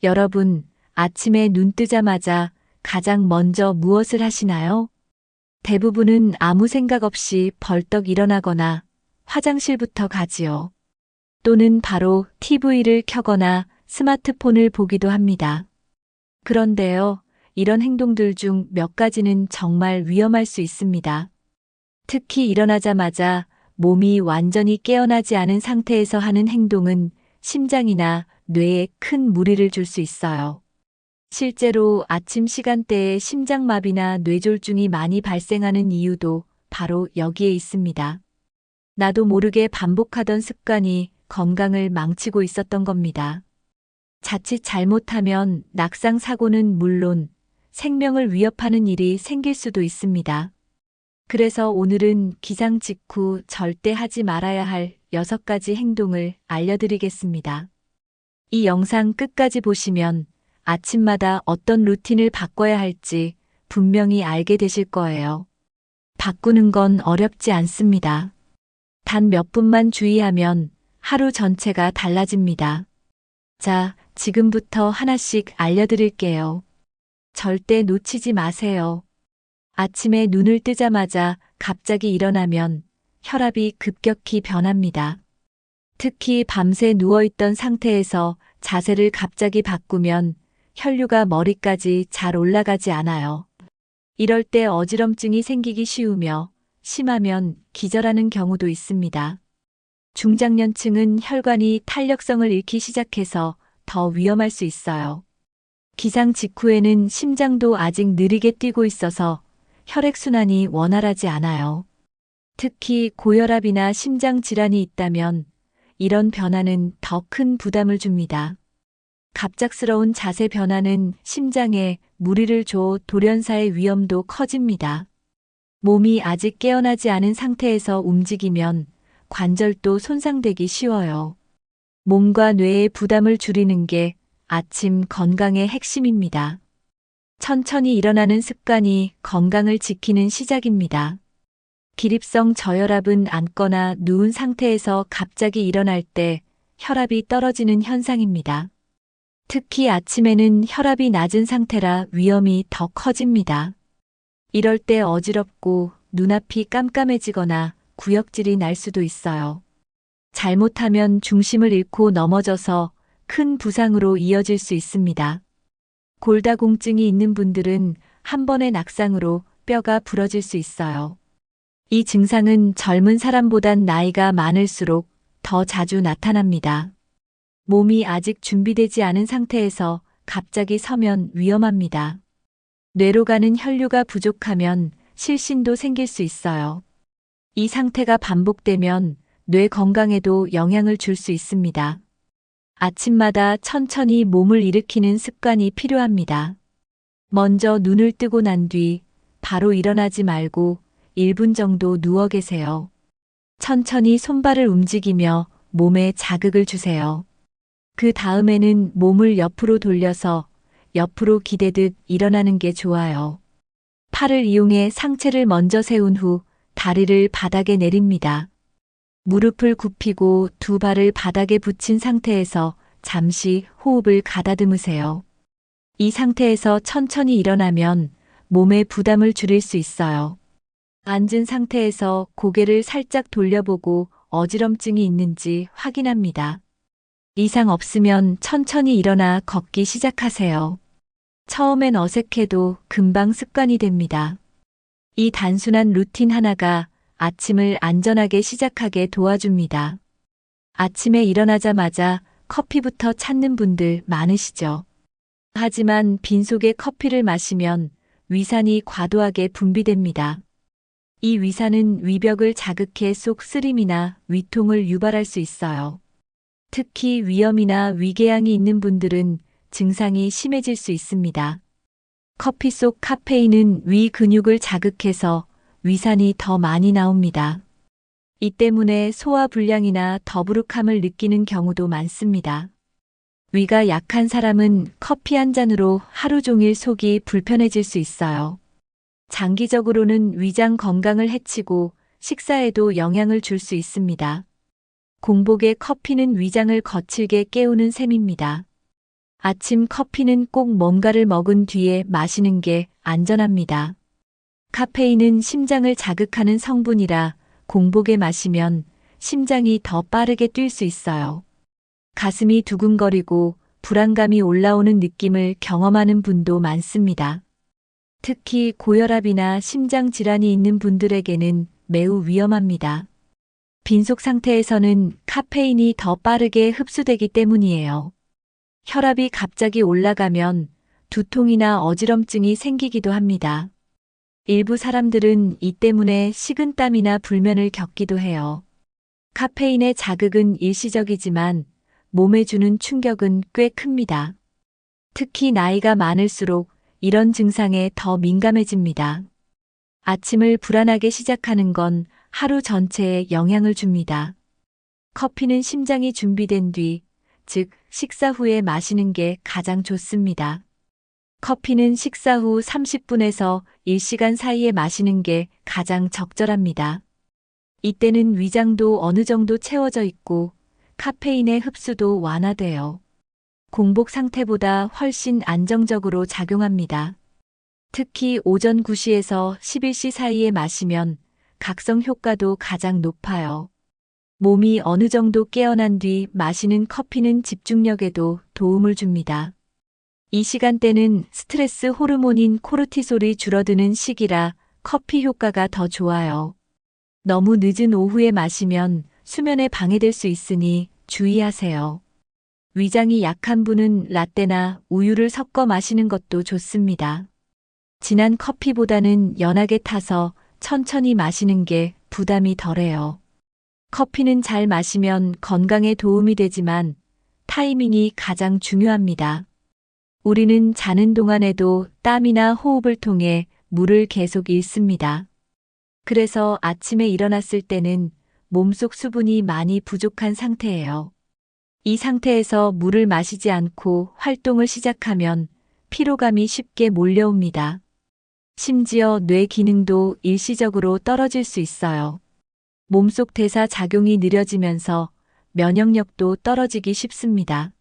여러분, 아침에 눈 뜨자마자 가장 먼저 무엇을 하시나요? 대부분은 아무 생각 없이 벌떡 일어나거나 화장실부터 가지요. 또는 바로 TV를 켜거나 스마트폰을 보기도 합니다. 그런데요, 이런 행동들 중 몇 가지는 정말 위험할 수 있습니다. 특히 일어나자마자 몸이 완전히 깨어나지 않은 상태에서 하는 행동은 심장이나 뇌에 큰 무리를 줄 수 있어요. 실제로 아침 시간대에 심장마비나 뇌졸중이 많이 발생하는 이유도 바로 여기에 있습니다. 나도 모르게 반복하던 습관이 건강을 망치고 있었던 겁니다. 자칫 잘못하면 낙상 사고는 물론 생명을 위협하는 일이 생길 수도 있습니다. 그래서 오늘은 기상 직후 절대 하지 말아야 할 6가지 행동을 알려드리겠습니다. 이 영상 끝까지 보시면 아침마다 어떤 루틴을 바꿔야 할지 분명히 알게 되실 거예요. 바꾸는 건 어렵지 않습니다. 단 몇 분만 주의하면 하루 전체가 달라집니다. 자, 지금부터 하나씩 알려드릴게요. 절대 놓치지 마세요. 아침에 눈을 뜨자마자 갑자기 일어나면 혈압이 급격히 변합니다. 특히 밤새 누워있던 상태에서 자세를 갑자기 바꾸면 혈류가 머리까지 잘 올라가지 않아요. 이럴 때 어지럼증이 생기기 쉬우며 심하면 기절하는 경우도 있습니다. 중장년층은 혈관이 탄력성을 잃기 시작해서 더 위험할 수 있어요. 기상 직후에는 심장도 아직 느리게 뛰고 있어서 혈액순환이 원활하지 않아요. 특히 고혈압이나 심장 질환이 있다면 이런 변화는 더 큰 부담을 줍니다. 갑작스러운 자세 변화는 심장에 무리를 줘 돌연사의 위험도 커집니다. 몸이 아직 깨어나지 않은 상태에서 움직이면 관절도 손상되기 쉬워요. 몸과 뇌의 부담을 줄이는 게 아침 건강의 핵심입니다. 천천히 일어나는 습관이 건강을 지키는 시작입니다. 기립성 저혈압은 앉거나 누운 상태에서 갑자기 일어날 때 혈압이 떨어지는 현상입니다. 특히 아침에는 혈압이 낮은 상태라 위험이 더 커집니다. 이럴 때 어지럽고 눈앞이 깜깜해지거나 구역질이 날 수도 있어요. 잘못하면 중심을 잃고 넘어져서 큰 부상으로 이어질 수 있습니다. 골다공증이 있는 분들은 한 번의 낙상으로 뼈가 부러질 수 있어요. 이 증상은 젊은 사람보단 나이가 많을수록 더 자주 나타납니다. 몸이 아직 준비되지 않은 상태에서 갑자기 서면 위험합니다. 뇌로 가는 혈류가 부족하면 실신도 생길 수 있어요. 이 상태가 반복되면 뇌 건강에도 영향을 줄 수 있습니다. 아침마다 천천히 몸을 일으키는 습관이 필요합니다. 먼저 눈을 뜨고 난 뒤 바로 일어나지 말고 1분 정도 누워 계세요. 천천히 손발을 움직이며 몸에 자극을 주세요. 그 다음에는 몸을 옆으로 돌려서 옆으로 기대듯 일어나는 게 좋아요. 팔을 이용해 상체를 먼저 세운 후 다리를 바닥에 내립니다. 무릎을 굽히고 두 발을 바닥에 붙인 상태에서 잠시 호흡을 가다듬으세요. 이 상태에서 천천히 일어나면 몸의 부담을 줄일 수 있어요. 앉은 상태에서 고개를 살짝 돌려보고 어지럼증이 있는지 확인합니다. 이상 없으면 천천히 일어나 걷기 시작하세요. 처음엔 어색해도 금방 습관이 됩니다. 이 단순한 루틴 하나가 아침을 안전하게 시작하게 도와줍니다. 아침에 일어나자마자 커피부터 찾는 분들 많으시죠? 하지만 빈속에 커피를 마시면 위산이 과도하게 분비됩니다. 이 위산은 위벽을 자극해 속 쓰림이나 위통을 유발할 수 있어요. 특히 위염이나 위궤양이 있는 분들은 증상이 심해질 수 있습니다. 커피 속 카페인은 위 근육을 자극해서 위산이 더 많이 나옵니다. 이 때문에 소화불량이나 더부룩함을 느끼는 경우도 많습니다. 위가 약한 사람은 커피 한 잔으로 하루 종일 속이 불편해질 수 있어요. 장기적으로는 위장 건강을 해치고 식사에도 영향을 줄 수 있습니다. 공복에 커피는 위장을 거칠게 깨우는 셈입니다. 아침 커피는 꼭 뭔가를 먹은 뒤에 마시는 게 안전합니다. 카페인은 심장을 자극하는 성분이라 공복에 마시면 심장이 더 빠르게 뛸 수 있어요. 가슴이 두근거리고 불안감이 올라오는 느낌을 경험하는 분도 많습니다. 특히 고혈압이나 심장 질환이 있는 분들에게는 매우 위험합니다. 빈속 상태에서는 카페인이 더 빠르게 흡수되기 때문이에요. 혈압이 갑자기 올라가면 두통이나 어지럼증이 생기기도 합니다. 일부 사람들은 이 때문에 식은땀이나 불면을 겪기도 해요. 카페인의 자극은 일시적이지만 몸에 주는 충격은 꽤 큽니다. 특히 나이가 많을수록 이런 증상에 더 민감해집니다. 아침을 불안하게 시작하는 건 하루 전체에 영향을 줍니다. 커피는 심장이 준비된 뒤, 즉 식사 후에 마시는 게 가장 좋습니다. 커피는 식사 후 30분에서 1시간 사이에 마시는 게 가장 적절합니다. 이때는 위장도 어느 정도 채워져 있고 카페인의 흡수도 완화돼요. 공복 상태보다 훨씬 안정적으로 작용합니다. 특히 오전 9시에서 11시 사이에 마시면 각성 효과도 가장 높아요. 몸이 어느 정도 깨어난 뒤 마시는 커피는 집중력에도 도움을 줍니다. 이 시간대는 스트레스 호르몬인 코르티솔이 줄어드는 시기라 커피 효과가 더 좋아요. 너무 늦은 오후에 마시면 수면에 방해될 수 있으니 주의하세요. 위장이 약한 분은 라떼나 우유를 섞어 마시는 것도 좋습니다. 진한 커피보다는 연하게 타서 천천히 마시는 게 부담이 덜해요. 커피는 잘 마시면 건강에 도움이 되지만 타이밍이 가장 중요합니다. 우리는 자는 동안에도 땀이나 호흡을 통해 물을 계속 잃습니다. 그래서 아침에 일어났을 때는 몸속 수분이 많이 부족한 상태예요. 이 상태에서 물을 마시지 않고 활동을 시작하면 피로감이 쉽게 몰려옵니다. 심지어 뇌 기능도 일시적으로 떨어질 수 있어요. 몸속 대사 작용이 느려지면서 면역력도 떨어지기 쉽습니다.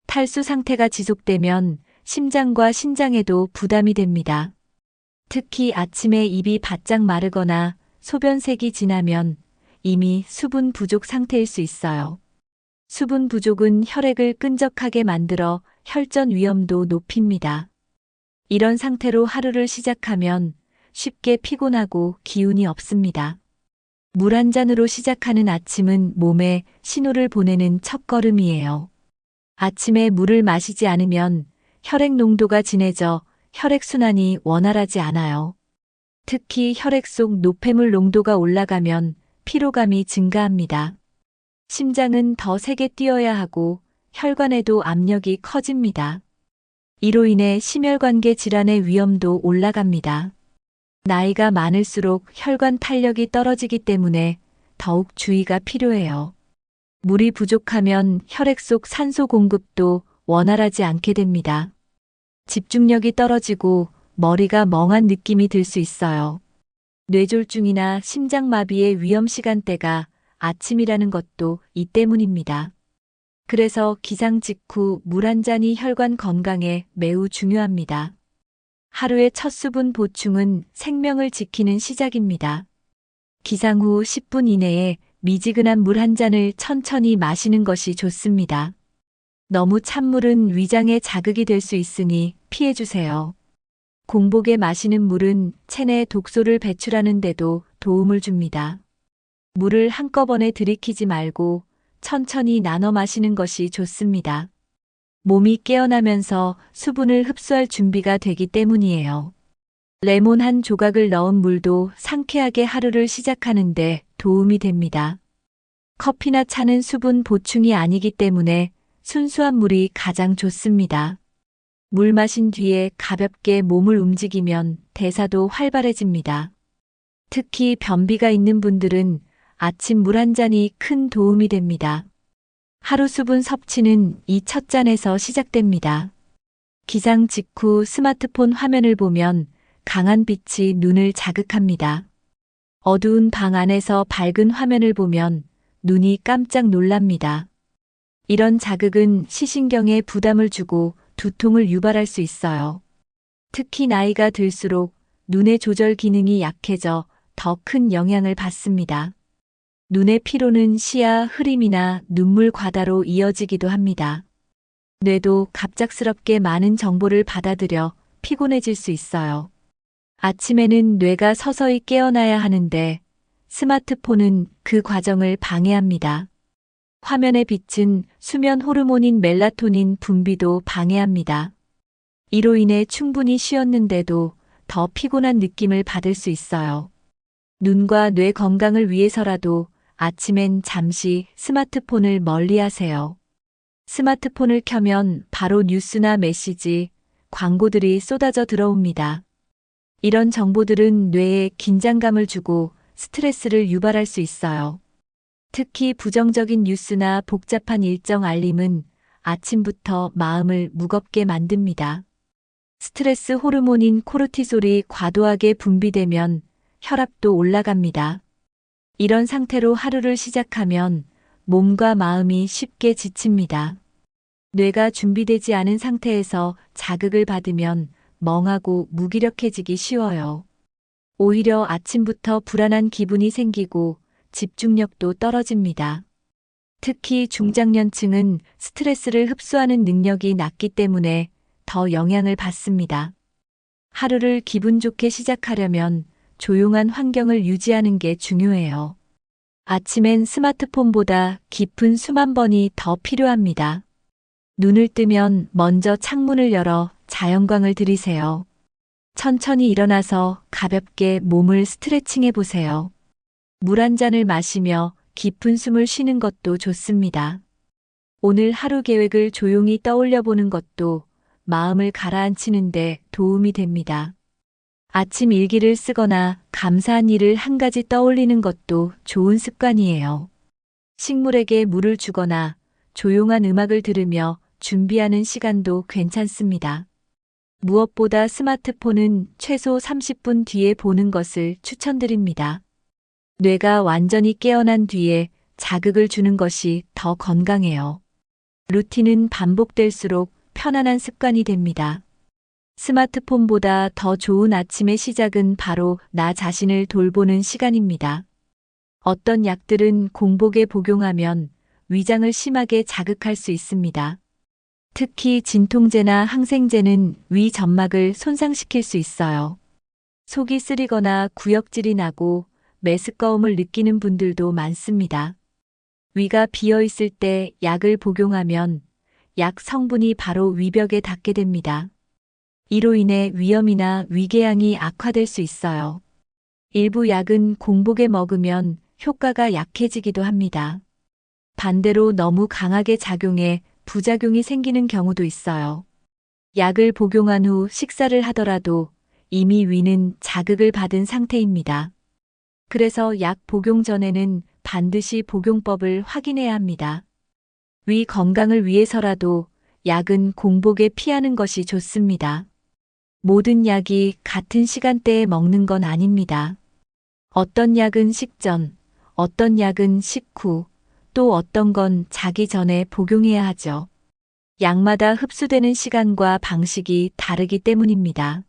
탈수 상태가 지속되면 심장과 신장에도 부담이 됩니다. 특히 아침에 입이 바짝 마르거나 소변색이 진하면 이미 수분 부족 상태일 수 있어요. 수분 부족은 혈액을 끈적하게 만들어 혈전 위험도 높입니다. 이런 상태로 하루를 시작하면 쉽게 피곤하고 기운이 없습니다. 물 한 잔으로 시작하는 아침은 몸에 신호를 보내는 첫걸음이에요. 아침에 물을 마시지 않으면 혈액 농도가 진해져 혈액순환이 원활하지 않아요. 특히 혈액 속 노폐물 농도가 올라가면 피로감이 증가합니다. 심장은 더 세게 뛰어야 하고 혈관에도 압력이 커집니다. 이로 인해 심혈관계 질환의 위험도 올라갑니다. 나이가 많을수록 혈관 탄력이 떨어지기 때문에 더욱 주의가 필요해요. 물이 부족하면 혈액 속 산소 공급도 원활하지 않게 됩니다. 집중력이 떨어지고 머리가 멍한 느낌이 들 수 있어요. 뇌졸중이나 심장마비의 위험 시간대가 아침이라는 것도 이 때문입니다. 그래서 기상 직후 물 한 잔이 혈관 건강에 매우 중요합니다. 하루의 첫 수분 보충은 생명을 지키는 시작입니다. 기상 후 10분 이내에 미지근한 물 한 잔을 천천히 마시는 것이 좋습니다. 너무 찬 물은 위장에 자극이 될 수 있으니 피해주세요. 공복에 마시는 물은 체내 독소를 배출하는 데도 도움을 줍니다. 물을 한꺼번에 들이키지 말고 천천히 나눠 마시는 것이 좋습니다. 몸이 깨어나면서 수분을 흡수할 준비가 되기 때문이에요. 레몬 한 조각을 넣은 물도 상쾌하게 하루를 시작하는데 도움이 됩니다. 커피나 차는 수분 보충이 아니기 때문에 순수한 물이 가장 좋습니다. 물 마신 뒤에 가볍게 몸을 움직이면 대사도 활발해집니다. 특히 변비가 있는 분들은 아침 물 한 잔이 큰 도움이 됩니다. 하루 수분 섭취는 이 첫 잔에서 시작됩니다. 기상 직후 스마트폰 화면을 보면 강한 빛이 눈을 자극합니다. 어두운 방 안에서 밝은 화면을 보면 눈이 깜짝 놀랍니다. 이런 자극은 시신경에 부담을 주고 두통을 유발할 수 있어요. 특히 나이가 들수록 눈의 조절 기능이 약해져 더 큰 영향을 받습니다. 눈의 피로는 시야 흐림이나 눈물 과다로 이어지기도 합니다. 뇌도 갑작스럽게 많은 정보를 받아들여 피곤해질 수 있어요. 아침에는 뇌가 서서히 깨어나야 하는데 스마트폰은 그 과정을 방해합니다. 화면의 빛은 수면 호르몬인 멜라토닌 분비도 방해합니다. 이로 인해 충분히 쉬었는데도 더 피곤한 느낌을 받을 수 있어요. 눈과 뇌 건강을 위해서라도 아침엔 잠시 스마트폰을 멀리 하세요. 스마트폰을 켜면 바로 뉴스나 메시지, 광고들이 쏟아져 들어옵니다. 이런 정보들은 뇌에 긴장감을 주고 스트레스를 유발할 수 있어요. 특히 부정적인 뉴스나 복잡한 일정 알림은 아침부터 마음을 무겁게 만듭니다. 스트레스 호르몬인 코르티솔이 과도하게 분비되면 혈압도 올라갑니다. 이런 상태로 하루를 시작하면 몸과 마음이 쉽게 지칩니다. 뇌가 준비되지 않은 상태에서 자극을 받으면 멍하고 무기력해지기 쉬워요. 오히려 아침부터 불안한 기분이 생기고 집중력도 떨어집니다. 특히 중장년층은 스트레스를 흡수하는 능력이 낮기 때문에 더 영향을 받습니다. 하루를 기분 좋게 시작하려면 조용한 환경을 유지하는 게 중요해요. 아침엔 스마트폰보다 깊은 숨 한 번이 더 필요합니다. 눈을 뜨면 먼저 창문을 열어 자연광을 들이세요. 천천히 일어나서 가볍게 몸을 스트레칭해 보세요. 물 한 잔을 마시며 깊은 숨을 쉬는 것도 좋습니다. 오늘 하루 계획을 조용히 떠올려 보는 것도 마음을 가라앉히는 데 도움이 됩니다. 아침 일기를 쓰거나 감사한 일을 한 가지 떠올리는 것도 좋은 습관이에요. 식물에게 물을 주거나 조용한 음악을 들으며 준비하는 시간도 괜찮습니다. 무엇보다 스마트폰은 최소 30분 뒤에 보는 것을 추천드립니다. 뇌가 완전히 깨어난 뒤에 자극을 주는 것이 더 건강해요. 루틴은 반복될수록 편안한 습관이 됩니다. 스마트폰보다 더 좋은 아침의 시작은 바로 나 자신을 돌보는 시간입니다. 어떤 약들은 공복에 복용하면 위장을 심하게 자극할 수 있습니다. 특히 진통제나 항생제는 위 점막을 손상시킬 수 있어요. 속이 쓰리거나 구역질이 나고 메스꺼움을 느끼는 분들도 많습니다. 위가 비어 있을 때 약을 복용하면 약 성분이 바로 위벽에 닿게 됩니다. 이로 인해 위염이나 위궤양이 악화될 수 있어요. 일부 약은 공복에 먹으면 효과가 약해지기도 합니다. 반대로 너무 강하게 작용해 부작용이 생기는 경우도 있어요. 약을 복용한 후 식사를 하더라도 이미 위는 자극을 받은 상태입니다. 그래서 약 복용 전에는 반드시 복용법을 확인해야 합니다. 위 건강을 위해서라도 약은 공복에 피하는 것이 좋습니다. 모든 약이 같은 시간대에 먹는 건 아닙니다. 어떤 약은 식전, 어떤 약은 식후, 또 어떤 건 자기 전에 복용해야 하죠. 약마다 흡수되는 시간과 방식이 다르기 때문입니다.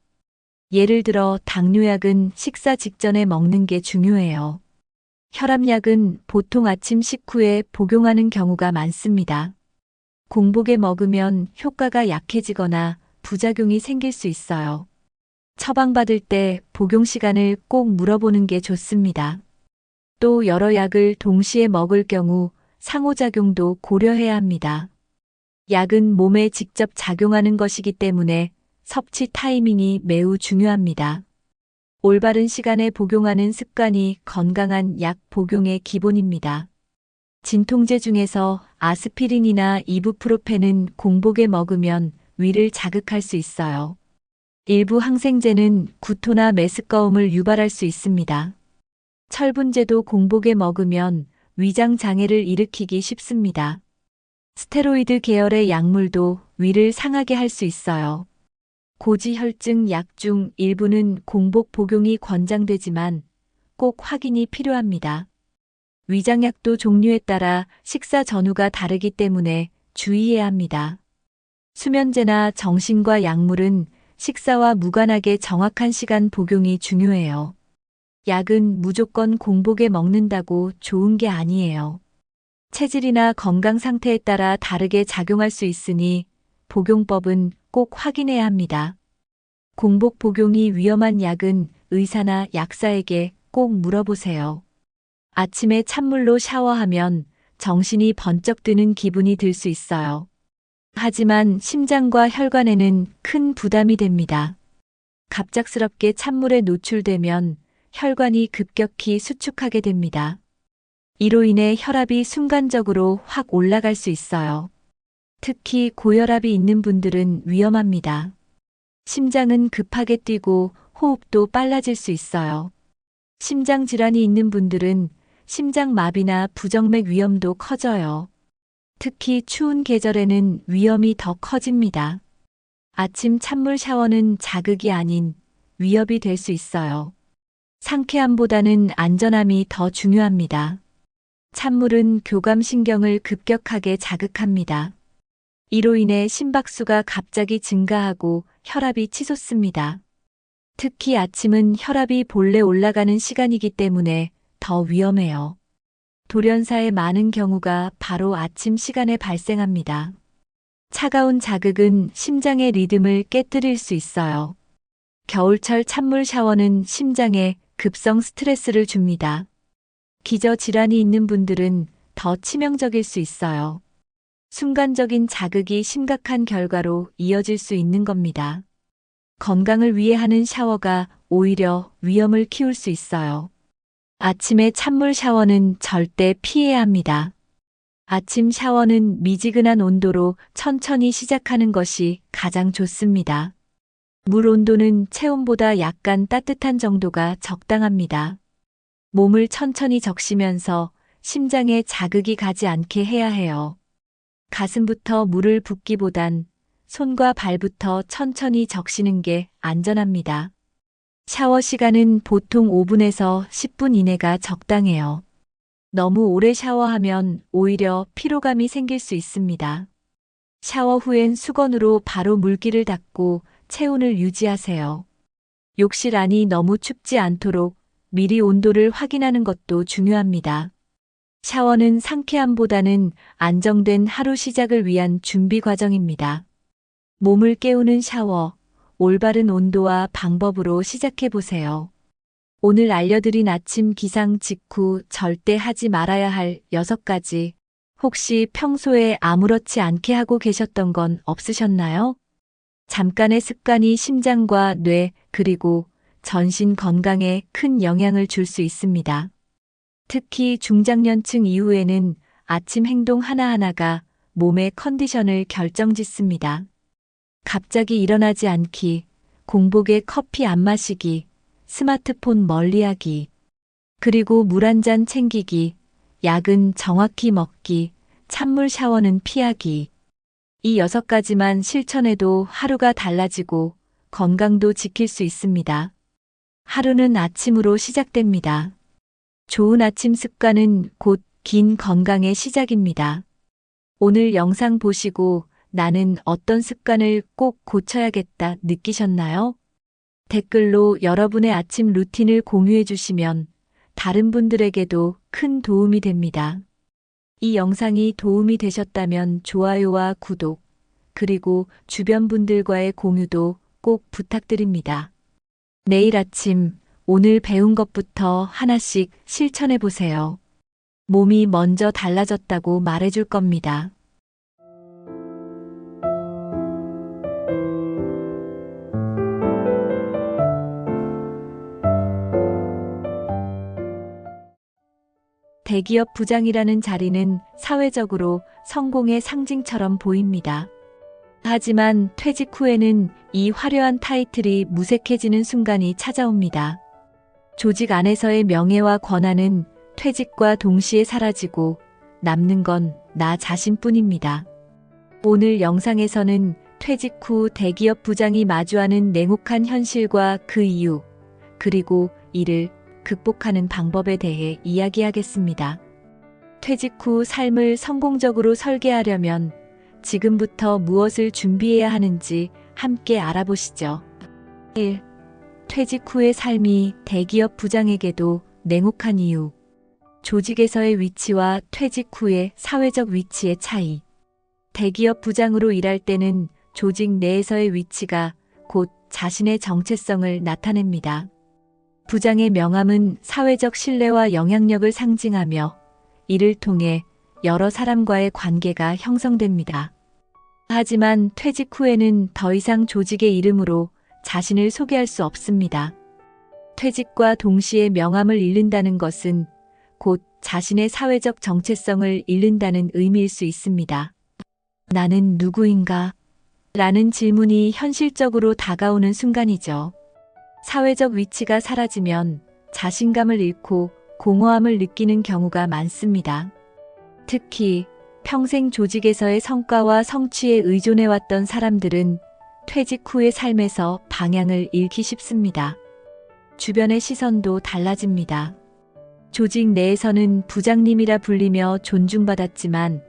예를 들어 당뇨약은 식사 직전에 먹는 게 중요해요. 혈압약은 보통 아침 식후에 복용하는 경우가 많습니다. 공복에 먹으면 효과가 약해지거나 부작용이 생길 수 있어요. 처방받을 때 복용 시간을 꼭 물어보는 게 좋습니다. 또 여러 약을 동시에 먹을 경우 상호작용도 고려해야 합니다. 약은 몸에 직접 작용하는 것이기 때문에 섭취 타이밍이 매우 중요합니다. 올바른 시간에 복용하는 습관이 건강한 약 복용의 기본입니다. 진통제 중에서 아스피린이나 이부프로펜은 공복에 먹으면 위를 자극할 수 있어요. 일부 항생제는 구토나 메스꺼움을 유발할 수 있습니다. 철분제도 공복에 먹으면 위장 장애를 일으키기 쉽습니다. 스테로이드 계열의 약물도 위를 상하게 할 수 있어요. 고지혈증 약 중 일부는 공복 복용이 권장되지만 꼭 확인이 필요합니다. 위장약도 종류에 따라 식사 전후가 다르기 때문에 주의해야 합니다. 수면제나 정신과 약물은 식사와 무관하게 정확한 시간 복용이 중요해요. 약은 무조건 공복에 먹는다고 좋은 게 아니에요. 체질이나 건강 상태에 따라 다르게 작용할 수 있으니 복용법은 꼭 확인해야 합니다. 공복 복용이 위험한 약은 의사나 약사에게 꼭 물어보세요. 아침에 찬물로 샤워하면 정신이 번쩍 드는 기분이 들 수 있어요. 하지만 심장과 혈관에는 큰 부담이 됩니다. 갑작스럽게 찬물에 노출되면 혈관이 급격히 수축하게 됩니다. 이로 인해 혈압이 순간적으로 확 올라갈 수 있어요. 특히 고혈압이 있는 분들은 위험합니다. 심장은 급하게 뛰고 호흡도 빨라질 수 있어요. 심장 질환이 있는 분들은 심장마비나 부정맥 위험도 커져요. 특히 추운 계절에는 위험이 더 커집니다. 아침 찬물 샤워는 자극이 아닌 위협이 될 수 있어요. 상쾌함보다는 안전함이 더 중요합니다. 찬물은 교감신경을 급격하게 자극합니다. 이로 인해 심박수가 갑자기 증가하고 혈압이 치솟습니다. 특히 아침은 혈압이 본래 올라가는 시간이기 때문에 더 위험해요. 돌연사의 많은 경우가 바로 아침 시간에 발생합니다. 차가운 자극은 심장의 리듬을 깨뜨릴 수 있어요. 겨울철 찬물 샤워는 심장에 급성 스트레스를 줍니다. 기저질환이 있는 분들은 더 치명적일 수 있어요. 순간적인 자극이 심각한 결과로 이어질 수 있는 겁니다. 건강을 위해 하는 샤워가 오히려 위험을 키울 수 있어요. 아침에 찬물 샤워는 절대 피해야 합니다. 아침 샤워는 미지근한 온도로 천천히 시작하는 것이 가장 좋습니다. 물 온도는 체온보다 약간 따뜻한 정도가 적당합니다. 몸을 천천히 적시면서 심장에 자극이 가지 않게 해야 해요. 가슴부터 물을 붓기보단 손과 발부터 천천히 적시는 게 안전합니다. 샤워 시간은 보통 5분에서 10분 이내가 적당해요. 너무 오래 샤워하면 오히려 피로감이 생길 수 있습니다. 샤워 후엔 수건으로 바로 물기를 닦고 체온을 유지하세요. 욕실 안이 너무 춥지 않도록 미리 온도를 확인하는 것도 중요합니다. 샤워는 상쾌함보다는 안정된 하루 시작을 위한 준비 과정입니다. 몸을 깨우는 샤워, 올바른 온도와 방법으로 시작해 보세요. 오늘 알려드린 아침 기상 직후 절대 하지 말아야 할 6가지. 혹시 평소에 아무렇지 않게 하고 계셨던 건 없으셨나요? 잠깐의 습관이 심장과 뇌, 그리고 전신 건강에 큰 영향을 줄 수 있습니다. 특히 중장년층 이후에는 아침 행동 하나하나가 몸의 컨디션을 결정짓습니다. 갑자기 일어나지 않기, 공복에 커피 안 마시기, 스마트폰 멀리하기, 그리고 물 한 잔 챙기기, 약은 정확히 먹기, 찬물 샤워는 피하기. 이 6가지만 실천해도 하루가 달라지고 건강도 지킬 수 있습니다. 하루는 아침으로 시작됩니다. 좋은 아침 습관은 곧 긴 건강의 시작입니다. 오늘 영상 보시고 나는 어떤 습관을 꼭 고쳐야겠다 느끼셨나요? 댓글로 여러분의 아침 루틴을 공유해 주시면 다른 분들에게도 큰 도움이 됩니다. 이 영상이 도움이 되셨다면 좋아요와 구독, 그리고 주변 분들과의 공유도 꼭 부탁드립니다. 내일 아침, 오늘 배운 것부터 하나씩 실천해 보세요. 몸이 먼저 달라졌다고 말해줄 겁니다. 대기업 부장이라는 자리는 사회적으로 성공의 상징처럼 보입니다. 하지만 퇴직 후에는 이 화려한 타이틀이 무색해지는 순간이 찾아옵니다. 조직 안에서의 명예와 권한은 퇴직과 동시에 사라지고 남는 건 나 자신뿐입니다. 오늘 영상에서는 퇴직 후 대기업 부장이 마주하는 냉혹한 현실과 그 이유, 그리고 이를 극복하는 방법에 대해 이야기하겠습니다. 퇴직 후 삶을 성공적으로 설계하려면 지금부터 무엇을 준비해야 하는지 함께 알아보시죠. 1. 퇴직 후의 삶이 대기업 부장에게도 냉혹한 이유. 조직에서의 위치와 퇴직 후의 사회적 위치의 차이. 대기업 부장으로 일할 때는 조직 내에서의 위치가 곧 자신의 정체성을 나타냅니다. 부장의 명함은 사회적 신뢰와 영향력을 상징하며 이를 통해 여러 사람과의 관계가 형성됩니다. 하지만 퇴직 후에는 더 이상 조직의 이름으로 자신을 소개할 수 없습니다. 퇴직과 동시에 명함을 잃는다는 것은 곧 자신의 사회적 정체성을 잃는다는 의미일 수 있습니다. 나는 누구인가? 라는 질문이 현실적으로 다가오는 순간이죠. 사회적 위치가 사라지면 자신감을 잃고 공허함을 느끼는 경우가 많습니다. 특히 평생 조직에서의 성과와 성취에 의존해왔던 사람들은 퇴직 후의 삶에서 방향을 잃기 쉽습니다. 주변의 시선도 달라집니다. 조직 내에서는 부장님이라 불리며 존중받았지만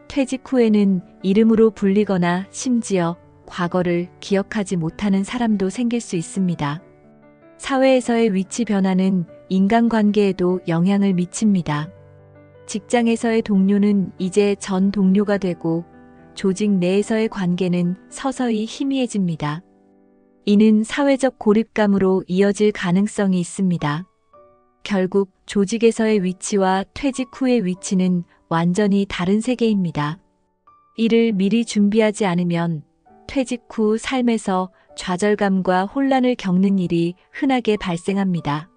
퇴직 후에는 이름으로 불리거나 심지어 과거를 기억하지 못하는 사람도 생길 수 있습니다. 사회에서의 위치 변화는 인간관계에도 영향을 미칩니다. 직장에서의 동료는 이제 전 동료가 되고 조직 내에서의 관계는 서서히 희미해집니다. 이는 사회적 고립감으로 이어질 가능성이 있습니다. 결국 조직에서의 위치와 퇴직 후의 위치는 완전히 다른 세계입니다. 이를 미리 준비하지 않으면 퇴직 후 삶에서 좌절감과 혼란을 겪는 일이 흔하게 발생합니다.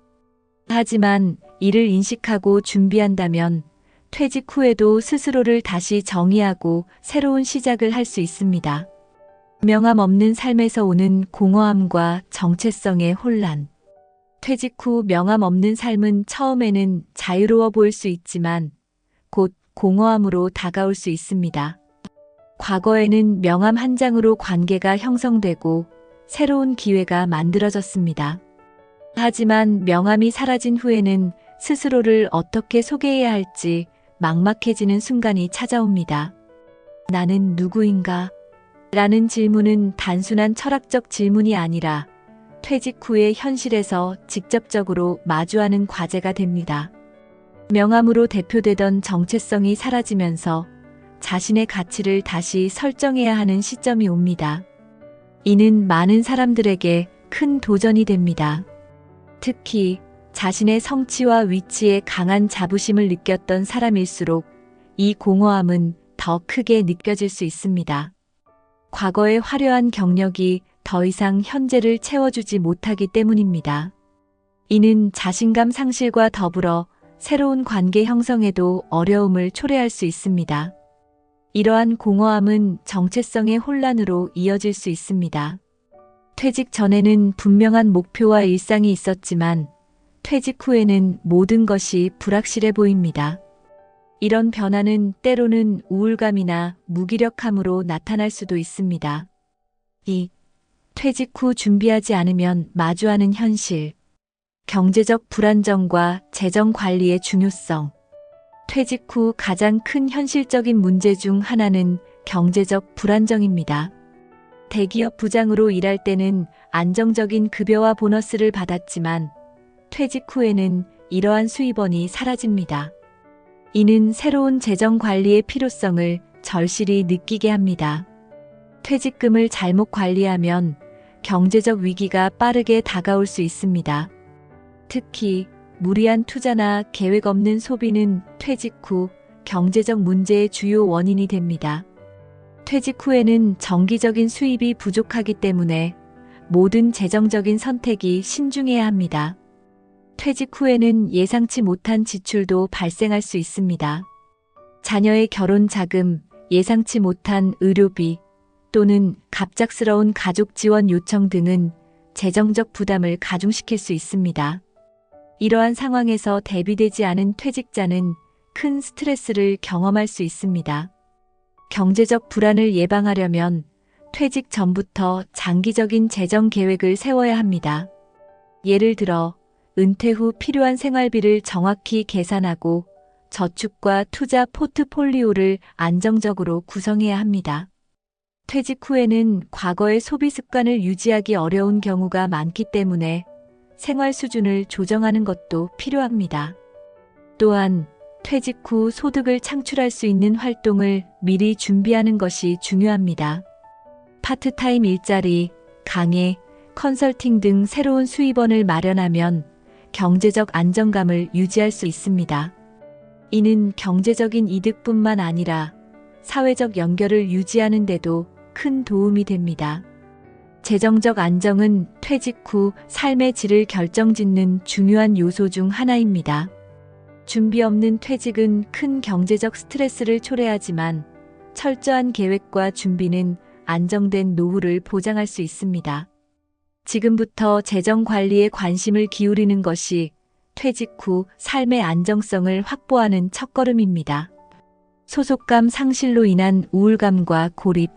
하지만 이를 인식하고 준비한다면 퇴직 후에도 스스로를 다시 정의하고 새로운 시작을 할 수 있습니다. 명함 없는 삶에서 오는 공허함과 정체성의 혼란. 퇴직 후 명함 없는 삶은 처음에는 자유로워 보일 수 있지만 곧 공허함으로 다가올 수 있습니다. 과거에는 명함 한 장으로 관계가 형성되고 새로운 기회가 만들어졌습니다. 하지만 명함이 사라진 후에는 스스로를 어떻게 소개해야 할지 막막해지는 순간이 찾아옵니다. 나는 누구인가? 라는 질문은 단순한 철학적 질문이 아니라 퇴직 후의 현실에서 직접적으로 마주하는 과제가 됩니다. 명함으로 대표되던 정체성이 사라지면서 자신의 가치를 다시 설정해야 하는 시점이 옵니다. 이는 많은 사람들에게 큰 도전이 됩니다. 특히 자신의 성취와 위치에 강한 자부심을 느꼈던 사람일수록 이 공허함은 더 크게 느껴질 수 있습니다. 과거의 화려한 경력이 더 이상 현재를 채워주지 못하기 때문입니다. 이는 자신감 상실과 더불어 새로운 관계 형성에도 어려움을 초래할 수 있습니다. 이러한 공허함은 정체성의 혼란으로 이어질 수 있습니다. 퇴직 전에는 분명한 목표와 일상이 있었지만 퇴직 후에는 모든 것이 불확실해 보입니다. 이런 변화는 때로는 우울감이나 무기력함으로 나타날 수도 있습니다. 2. 퇴직 후 준비하지 않으면 마주하는 현실. 경제적 불안정과 재정 관리의 중요성. 퇴직 후 가장 큰 현실적인 문제 중 하나는 경제적 불안정입니다. 대기업 부장으로 일할 때는 안정적인 급여와 보너스를 받았지만 퇴직 후에는 이러한 수입원이 사라집니다. 이는 새로운 재정 관리의 필요성을 절실히 느끼게 합니다. 퇴직금을 잘못 관리하면 경제적 위기가 빠르게 다가올 수 있습니다. 특히 무리한 투자나 계획 없는 소비는 퇴직 후 경제적 문제의 주요 원인이 됩니다. 퇴직 후에는 정기적인 수입이 부족하기 때문에 모든 재정적인 선택이 신중해야 합니다. 퇴직 후에는 예상치 못한 지출도 발생할 수 있습니다. 자녀의 결혼 자금, 예상치 못한 의료비 또는 갑작스러운 가족 지원 요청 등은 재정적 부담을 가중시킬 수 있습니다. 이러한 상황에서 대비되지 않은 퇴직자는 큰 스트레스를 경험할 수 있습니다. 경제적 불안을 예방하려면 퇴직 전부터 장기적인 재정 계획을 세워야 합니다. 예를 들어 은퇴 후 필요한 생활비를 정확히 계산하고 저축과 투자 포트폴리오를 안정적으로 구성해야 합니다. 퇴직 후에는 과거의 소비 습관을 유지하기 어려운 경우가 많기 때문에 생활 수준을 조정하는 것도 필요합니다. 또한 퇴직 후 소득을 창출할 수 있는 활동을 미리 준비하는 것이 중요합니다. 파트타임 일자리, 강의, 컨설팅 등 새로운 수입원을 마련하면 경제적 안정감을 유지할 수 있습니다. 이는 경제적인 이득뿐만 아니라 사회적 연결을 유지하는 데도 큰 도움이 됩니다. 재정적 안정은 퇴직 후 삶의 질을 결정짓는 중요한 요소 중 하나입니다. 준비 없는 퇴직은 큰 경제적 스트레스를 초래하지만 철저한 계획과 준비는 안정된 노후를 보장할 수 있습니다. 지금부터 재정 관리에 관심을 기울이는 것이 퇴직 후 삶의 안정성을 확보하는 첫걸음입니다. 소속감 상실로 인한 우울감과 고립.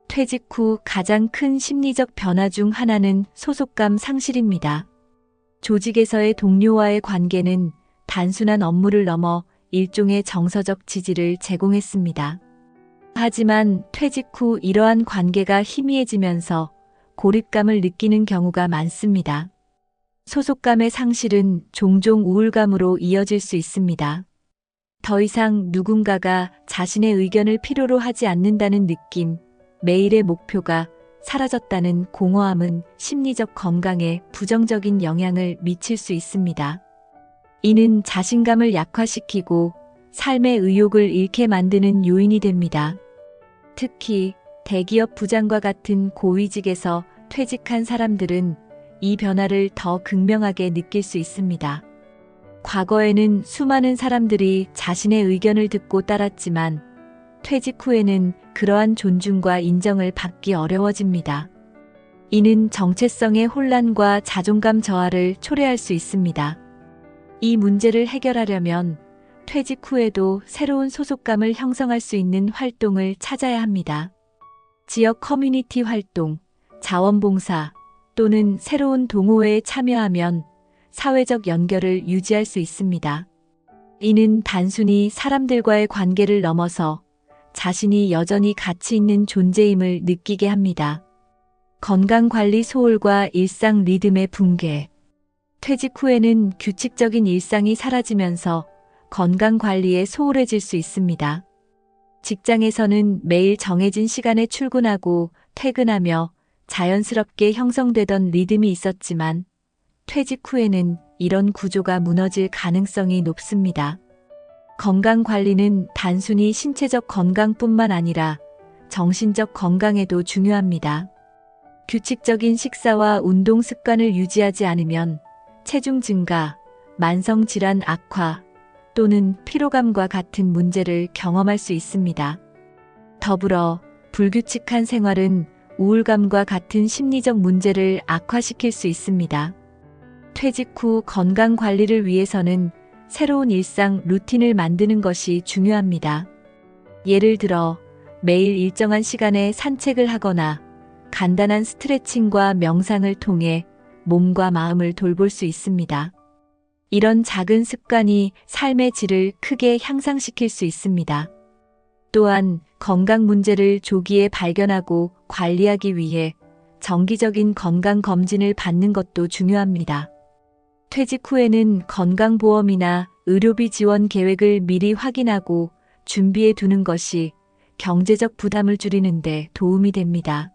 퇴직 후 가장 큰 심리적 변화 중 하나는 소속감 상실입니다. 조직에서의 동료와의 관계는 단순한 업무를 넘어 일종의 정서적 지지를 제공했습니다. 하지만 퇴직 후 이러한 관계가 희미해지면서 고립감을 느끼는 경우가 많습니다. 소속감의 상실은 종종 우울감으로 이어질 수 있습니다. 더 이상 누군가가 자신의 의견을 필요로 하지 않는다는 느낌, 매일의 목표가 사라졌다는 공허함은 심리적 건강에 부정적인 영향을 미칠 수 있습니다. 이는 자신감을 약화시키고 삶의 의욕을 잃게 만드는 요인이 됩니다. 특히 대기업 부장과 같은 고위직에서 퇴직한 사람들은 이 변화를 더 극명하게 느낄 수 있습니다. 과거에는 수많은 사람들이 자신의 의견을 듣고 따랐지만 퇴직 후에는 그러한 존중과 인정을 받기 어려워집니다. 이는 정체성의 혼란과 자존감 저하를 초래할 수 있습니다. 이 문제를 해결하려면 퇴직 후에도 새로운 소속감을 형성할 수 있는 활동을 찾아야 합니다. 지역 커뮤니티 활동, 자원봉사 또는 새로운 동호회에 참여하면 사회적 연결을 유지할 수 있습니다. 이는 단순히 사람들과의 관계를 넘어서 자신이 여전히 가치 있는 존재임을 느끼게 합니다. 건강관리 소홀과 일상 리듬의 붕괴. 퇴직 후에는 규칙적인 일상이 사라지면서 건강관리에 소홀해질 수 있습니다. 직장에서는 매일 정해진 시간에 출근하고 퇴근하며 자연스럽게 형성되던 리듬이 있었지만 퇴직 후에는 이런 구조가 무너질 가능성이 높습니다. 건강관리는 단순히 신체적 건강뿐만 아니라 정신적 건강에도 중요합니다. 규칙적인 식사와 운동 습관을 유지하지 않으면 체중 증가, 만성질환 악화 또는 피로감과 같은 문제를 경험할 수 있습니다. 더불어 불규칙한 생활은 우울감과 같은 심리적 문제를 악화시킬 수 있습니다. 퇴직 후 건강 관리를 위해서는 새로운 일상 루틴을 만드는 것이 중요합니다. 예를 들어 매일 일정한 시간에 산책을 하거나 간단한 스트레칭과 명상을 통해 몸과 마음을 돌볼 수 있습니다. 이런 작은 습관이 삶의 질을 크게 향상시킬 수 있습니다. 또한 건강 문제를 조기에 발견하고 관리하기 위해 정기적인 건강 검진을 받는 것도 중요합니다. 퇴직 후에는 건강보험이나 의료비 지원 계획을 미리 확인하고 준비해 두는 것이 경제적 부담을 줄이는 데 도움이 됩니다.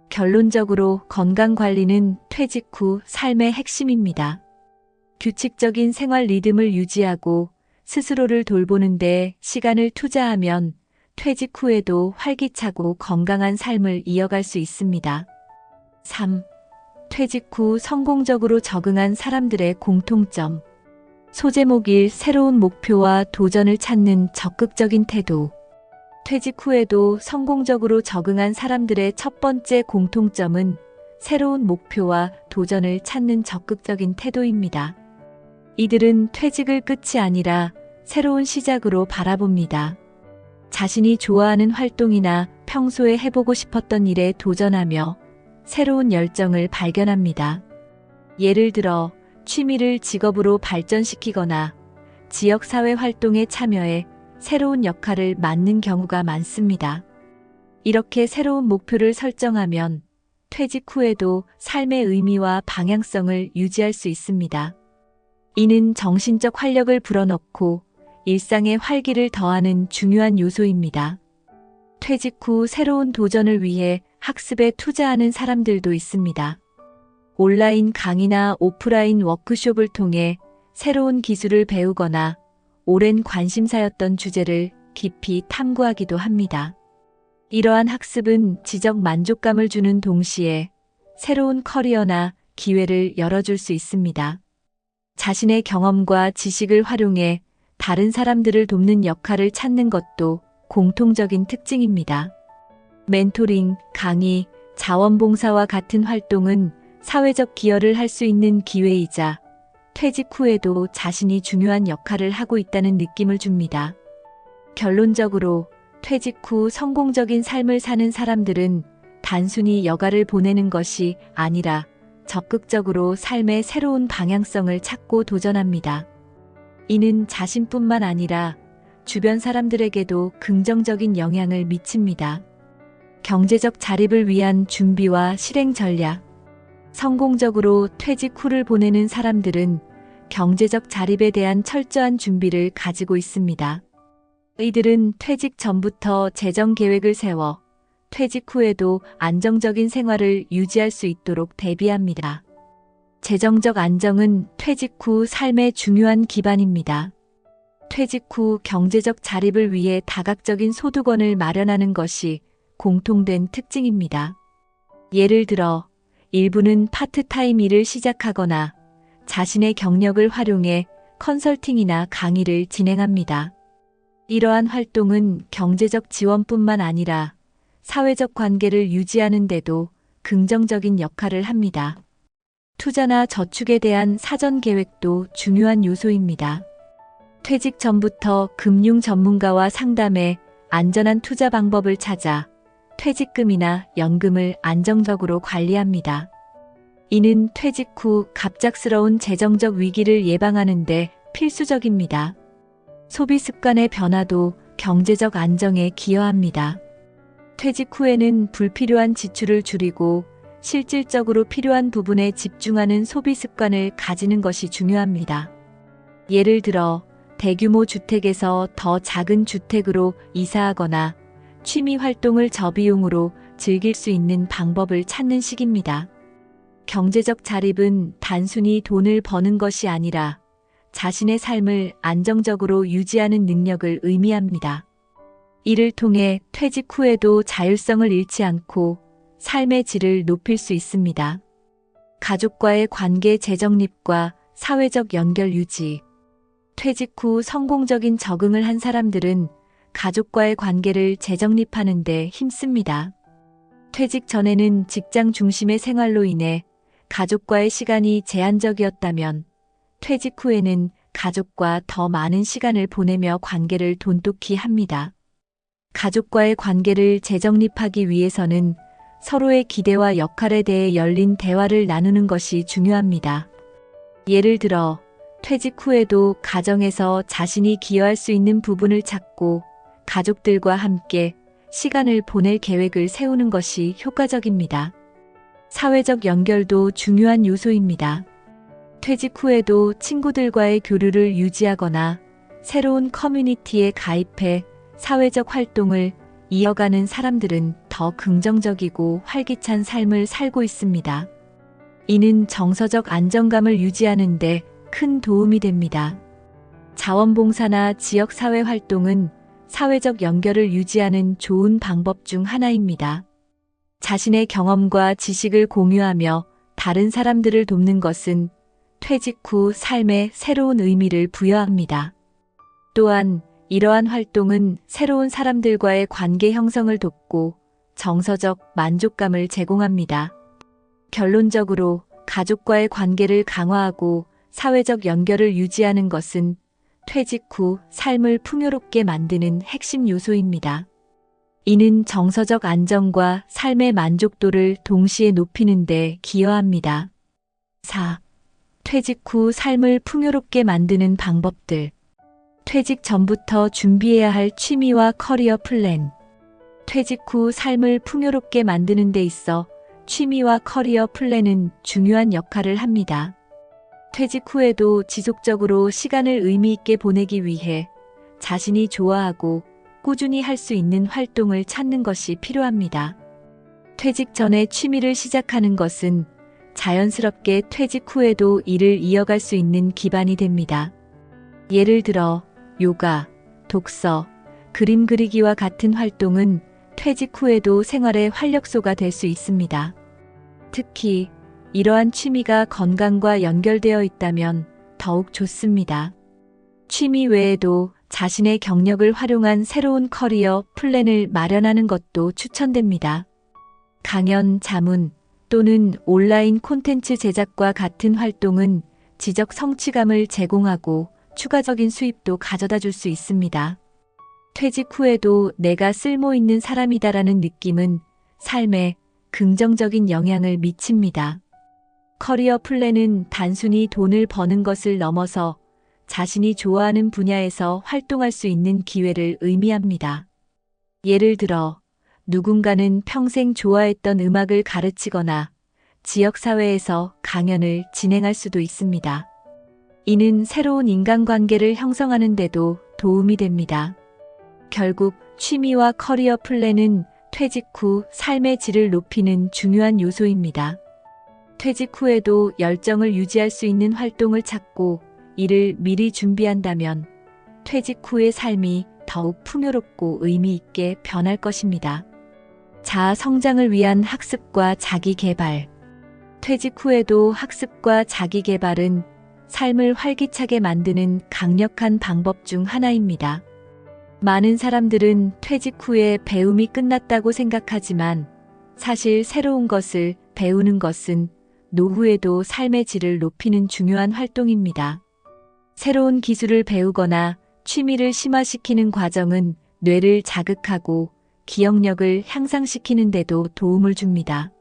결론적으로 건강관리는 퇴직 후 삶의 핵심입니다. 규칙적인 생활 리듬을 유지하고 스스로를 돌보는 데 시간을 투자하면 퇴직 후에도 활기차고 건강한 삶을 이어갈 수 있습니다. 3. 퇴직 후 성공적으로 적응한 사람들의 공통점. 소제목 1. 새로운 목표와 도전을 찾는 적극적인 태도. 퇴직 후에도 성공적으로 적응한 사람들의 첫 번째 공통점은 새로운 목표와 도전을 찾는 적극적인 태도입니다. 이들은 퇴직을 끝이 아니라 새로운 시작으로 바라봅니다. 자신이 좋아하는 활동이나 평소에 해보고 싶었던 일에 도전하며 새로운 열정을 발견합니다. 예를 들어 취미를 직업으로 발전시키거나 지역사회 활동에 참여해 새로운 역할을 맡는 경우가 많습니다. 이렇게 새로운 목표를 설정하면 퇴직 후에도 삶의 의미와 방향성을 유지할 수 있습니다. 이는 정신적 활력을 불어넣고 일상에 활기를 더하는 중요한 요소입니다. 퇴직 후 새로운 도전을 위해 학습에 투자하는 사람들도 있습니다. 온라인 강의나 오프라인 워크숍을 통해 새로운 기술을 배우거나 오랜 관심사였던 주제를 깊이 탐구하기도 합니다. 이러한 학습은 지적 만족감을 주는 동시에 새로운 커리어나 기회를 열어줄 수 있습니다. 자신의 경험과 지식을 활용해 다른 사람들을 돕는 역할을 찾는 것도 공통적인 특징입니다. 멘토링, 강의, 자원봉사와 같은 활동은 사회적 기여를 할 수 있는 기회이자 퇴직 후에도 자신이 중요한 역할을 하고 있다는 느낌을 줍니다. 결론적으로 퇴직 후 성공적인 삶을 사는 사람들은 단순히 여가를 보내는 것이 아니라 적극적으로 삶의 새로운 방향성을 찾고 도전합니다. 이는 자신뿐만 아니라 주변 사람들에게도 긍정적인 영향을 미칩니다. 경제적 자립을 위한 준비와 실행 전략. 성공적으로 퇴직 후를 보내는 사람들은 경제적 자립에 대한 철저한 준비를 가지고 있습니다. 이들은 퇴직 전부터 재정 계획을 세워 퇴직 후에도 안정적인 생활을 유지할 수 있도록 대비합니다. 재정적 안정은 퇴직 후 삶의 중요한 기반입니다. 퇴직 후 경제적 자립을 위해 다각적인 소득원을 마련하는 것이 공통된 특징입니다. 예를 들어 일부는 파트타임 일을 시작하거나 자신의 경력을 활용해 컨설팅이나 강의를 진행합니다. 이러한 활동은 경제적 지원뿐만 아니라 사회적 관계를 유지하는 데도 긍정적인 역할을 합니다. 투자나 저축에 대한 사전 계획도 중요한 요소입니다. 퇴직 전부터 금융 전문가와 상담해 안전한 투자 방법을 찾아 퇴직금이나 연금을 안정적으로 관리합니다. 이는 퇴직 후 갑작스러운 재정적 위기를 예방하는 데 필수적입니다. 소비 습관의 변화도 경제적 안정에 기여합니다. 퇴직 후에는 불필요한 지출을 줄이고 실질적으로 필요한 부분에 집중하는 소비 습관을 가지는 것이 중요합니다. 예를 들어 대규모 주택에서 더 작은 주택으로 이사하거나 취미 활동을 저비용으로 즐길 수 있는 방법을 찾는 시기입니다. 경제적 자립은 단순히 돈을 버는 것이 아니라 자신의 삶을 안정적으로 유지하는 능력을 의미합니다. 이를 통해 퇴직 후에도 자율성을 잃지 않고 삶의 질을 높일 수 있습니다. 가족과의 관계 재정립과 사회적 연결 유지. 퇴직 후 성공적인 적응을 한 사람들은 가족과의 관계를 재정립하는 데 힘씁니다. 퇴직 전에는 직장 중심의 생활로 인해 가족과의 시간이 제한적이었다면 퇴직 후에는 가족과 더 많은 시간을 보내며 관계를 돈독히 합니다. 가족과의 관계를 재정립하기 위해서는 서로의 기대와 역할에 대해 열린 대화를 나누는 것이 중요합니다. 예를 들어 퇴직 후에도 가정에서 자신이 기여할 수 있는 부분을 찾고 가족들과 함께 시간을 보낼 계획을 세우는 것이 효과적입니다. 사회적 연결도 중요한 요소입니다. 퇴직 후에도 친구들과의 교류를 유지하거나 새로운 커뮤니티에 가입해 사회적 활동을 이어가는 사람들은 더 긍정적이고 활기찬 삶을 살고 있습니다. 이는 정서적 안정감을 유지하는 데 큰 도움이 됩니다. 자원봉사나 지역사회 활동은 사회적 연결을 유지하는 좋은 방법 중 하나입니다. 자신의 경험과 지식을 공유하며 다른 사람들을 돕는 것은 퇴직 후 삶에 새로운 의미를 부여합니다. 또한 이러한 활동은 새로운 사람들과의 관계 형성을 돕고 정서적 만족감을 제공합니다. 결론적으로 가족과의 관계를 강화하고 사회적 연결을 유지하는 것은 퇴직 후 삶을 풍요롭게 만드는 핵심 요소입니다. 이는 정서적 안정과 삶의 만족도를 동시에 높이는 데 기여합니다. 4. 퇴직 후 삶을 풍요롭게 만드는 방법들. 퇴직 전부터 준비해야 할 취미와 커리어 플랜. 퇴직 후 삶을 풍요롭게 만드는 데 있어 취미와 커리어 플랜은 중요한 역할을 합니다. 퇴직 후에도 지속적으로 시간을 의미 있게 보내기 위해 자신이 좋아하고 꾸준히 할 수 있는 활동을 찾는 것이 필요합니다. 퇴직 전에 취미를 시작하는 것은 자연스럽게 퇴직 후에도 일을 이어갈 수 있는 기반이 됩니다. 예를 들어 요가, 독서, 그림 그리기와 같은 활동은 퇴직 후에도 생활의 활력소가 될 수 있습니다. 특히 이러한 취미가 건강과 연결되어 있다면 더욱 좋습니다. 취미 외에도 자신의 경력을 활용한 새로운 커리어 플랜을 마련하는 것도 추천됩니다. 강연, 자문 또는 온라인 콘텐츠 제작과 같은 활동은 지적 성취감을 제공하고 추가적인 수입도 가져다 줄 수 있습니다. 퇴직 후에도 내가 쓸모 있는 사람이다라는 느낌은 삶에 긍정적인 영향을 미칩니다. 커리어 플랜은 단순히 돈을 버는 것을 넘어서 자신이 좋아하는 분야에서 활동할 수 있는 기회를 의미합니다. 예를 들어 누군가는 평생 좋아했던 음악을 가르치거나 지역사회에서 강연을 진행할 수도 있습니다. 이는 새로운 인간관계를 형성하는 데도 도움이 됩니다. 결국 취미와 커리어 플랜은 퇴직 후 삶의 질을 높이는 중요한 요소입니다. 퇴직 후에도 열정을 유지할 수 있는 활동을 찾고 이를 미리 준비한다면 퇴직 후의 삶이 더욱 풍요롭고 의미 있게 변할 것입니다. 자아 성장을 위한 학습과 자기 개발. 퇴직 후에도 학습과 자기 개발은 삶을 활기차게 만드는 강력한 방법 중 하나입니다. 많은 사람들은 퇴직 후에 배움이 끝났다고 생각하지만 사실 새로운 것을 배우는 것은 노후에도 삶의 질을 높이는 중요한 활동입니다. 새로운 기술을 배우거나 취미를 심화시키는 과정은 뇌를 자극하고 기억력을 향상시키는 데도 도움을 줍니다.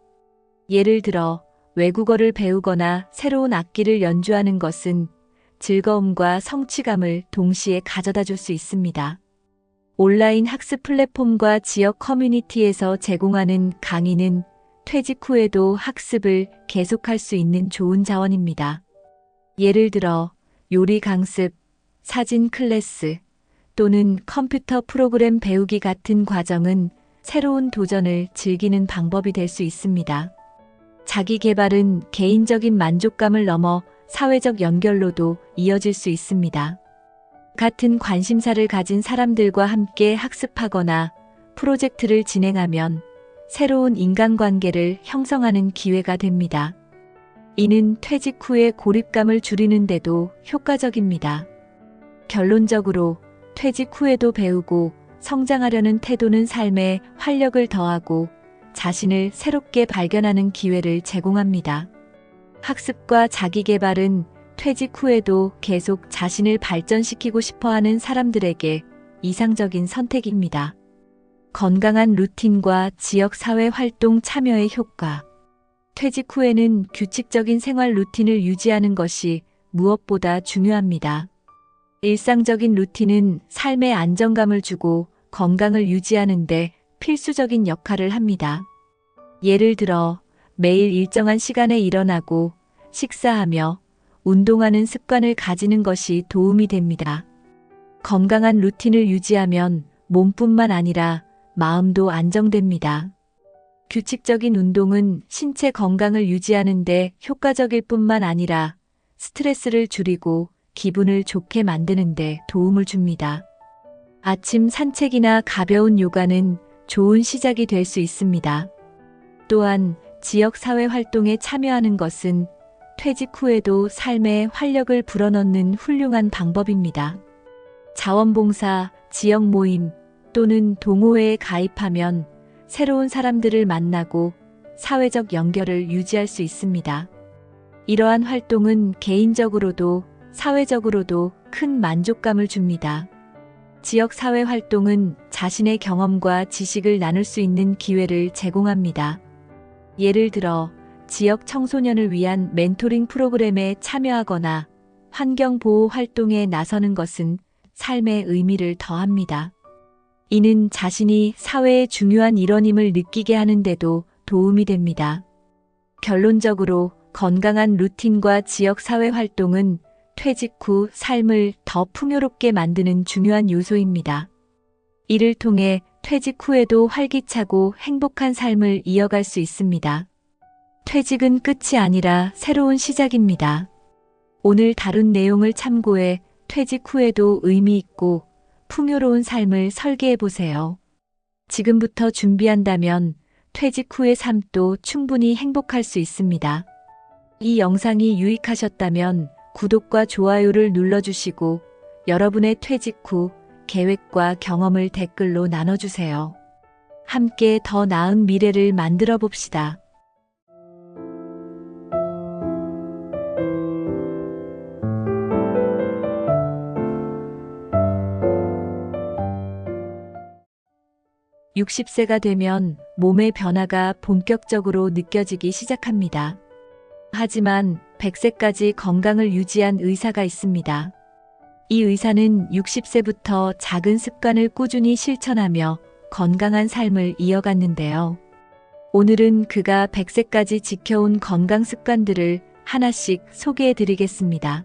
예를 들어 외국어를 배우거나 새로운 악기를 연주하는 것은 즐거움과 성취감을 동시에 가져다 줄 수 있습니다. 온라인 학습 플랫폼과 지역 커뮤니티에서 제공하는 강의는 퇴직 후에도 학습을 계속할 수 있는 좋은 자원입니다. 예를 들어 요리 강습, 사진 클래스 또는 컴퓨터 프로그램 배우기 같은 과정은 새로운 도전을 즐기는 방법이 될 수 있습니다. 자기 개발은 개인적인 만족감을 넘어 사회적 연결로도 이어질 수 있습니다. 같은 관심사를 가진 사람들과 함께 학습하거나 프로젝트를 진행하면 새로운 인간관계를 형성하는 기회가 됩니다. 이는 퇴직 후의 고립감을 줄이는 데도 효과적입니다. 결론적으로 퇴직 후에도 배우고 성장하려는 태도는 삶에 활력을 더하고 자신을 새롭게 발견하는 기회를 제공합니다. 학습과 자기 개발은 퇴직 후에도 계속 자신을 발전시키고 싶어 하는 사람들에게 이상적인 선택입니다. 건강한 루틴과 지역사회 활동 참여의 효과. 퇴직 후에는 규칙적인 생활 루틴을 유지하는 것이 무엇보다 중요합니다. 일상적인 루틴은 삶의 안정감을 주고 건강을 유지하는 데 필수적인 역할을 합니다. 예를 들어 매일 일정한 시간에 일어나고 식사하며 운동하는 습관을 가지는 것이 도움이 됩니다. 건강한 루틴을 유지하면 몸뿐만 아니라 마음도 안정됩니다. 규칙적인 운동은 신체 건강을 유지하는 데 효과적일 뿐만 아니라 스트레스를 줄이고 기분을 좋게 만드는 데 도움을 줍니다. 아침 산책이나 가벼운 요가는 좋은 시작이 될 수 있습니다. 또한 지역 사회 활동에 참여하는 것은 퇴직 후에도 삶에 활력을 불어넣는 훌륭한 방법입니다. 자원봉사, 지역 모임 또는 동호회에 가입하면 새로운 사람들을 만나고 사회적 연결을 유지할 수 있습니다. 이러한 활동은 개인적으로도 사회적으로도 큰 만족감을 줍니다. 지역 사회 활동은 자신의 경험과 지식을 나눌 수 있는 기회를 제공합니다. 예를 들어 지역 청소년을 위한 멘토링 프로그램에 참여하거나 환경보호 활동에 나서는 것은 삶의 의미를 더합니다. 이는 자신이 사회의 중요한 일원임을 느끼게 하는데도 도움이 됩니다. 결론적으로 건강한 루틴과 지역사회 활동은 퇴직 후 삶을 더 풍요롭게 만드는 중요한 요소입니다. 이를 통해 퇴직 후에도 활기차고 행복한 삶을 이어갈 수 있습니다. 퇴직은 끝이 아니라 새로운 시작입니다. 오늘 다룬 내용을 참고해 퇴직 후에도 의미 있고 풍요로운 삶을 설계해 보세요. 지금부터 준비한다면 퇴직 후의 삶도 충분히 행복할 수 있습니다. 이 영상이 유익하셨다면 구독과 좋아요를 눌러주시고 여러분의 퇴직 후 계획과 경험을 댓글로 나눠주세요. 함께 더 나은 미래를 만들어 봅시다. (60세가) 되면 몸의 변화가 본격적으로 느껴지기 시작합니다. 하지만 100세까지 건강을 유지한 의사가 있습니다. 이 의사는 60세부터 작은 습관을 꾸준히 실천하며 건강한 삶을 이어갔는데요. 오늘은 그가 100세까지 지켜온 건강 습관들을 하나씩 소개해 드리겠습니다.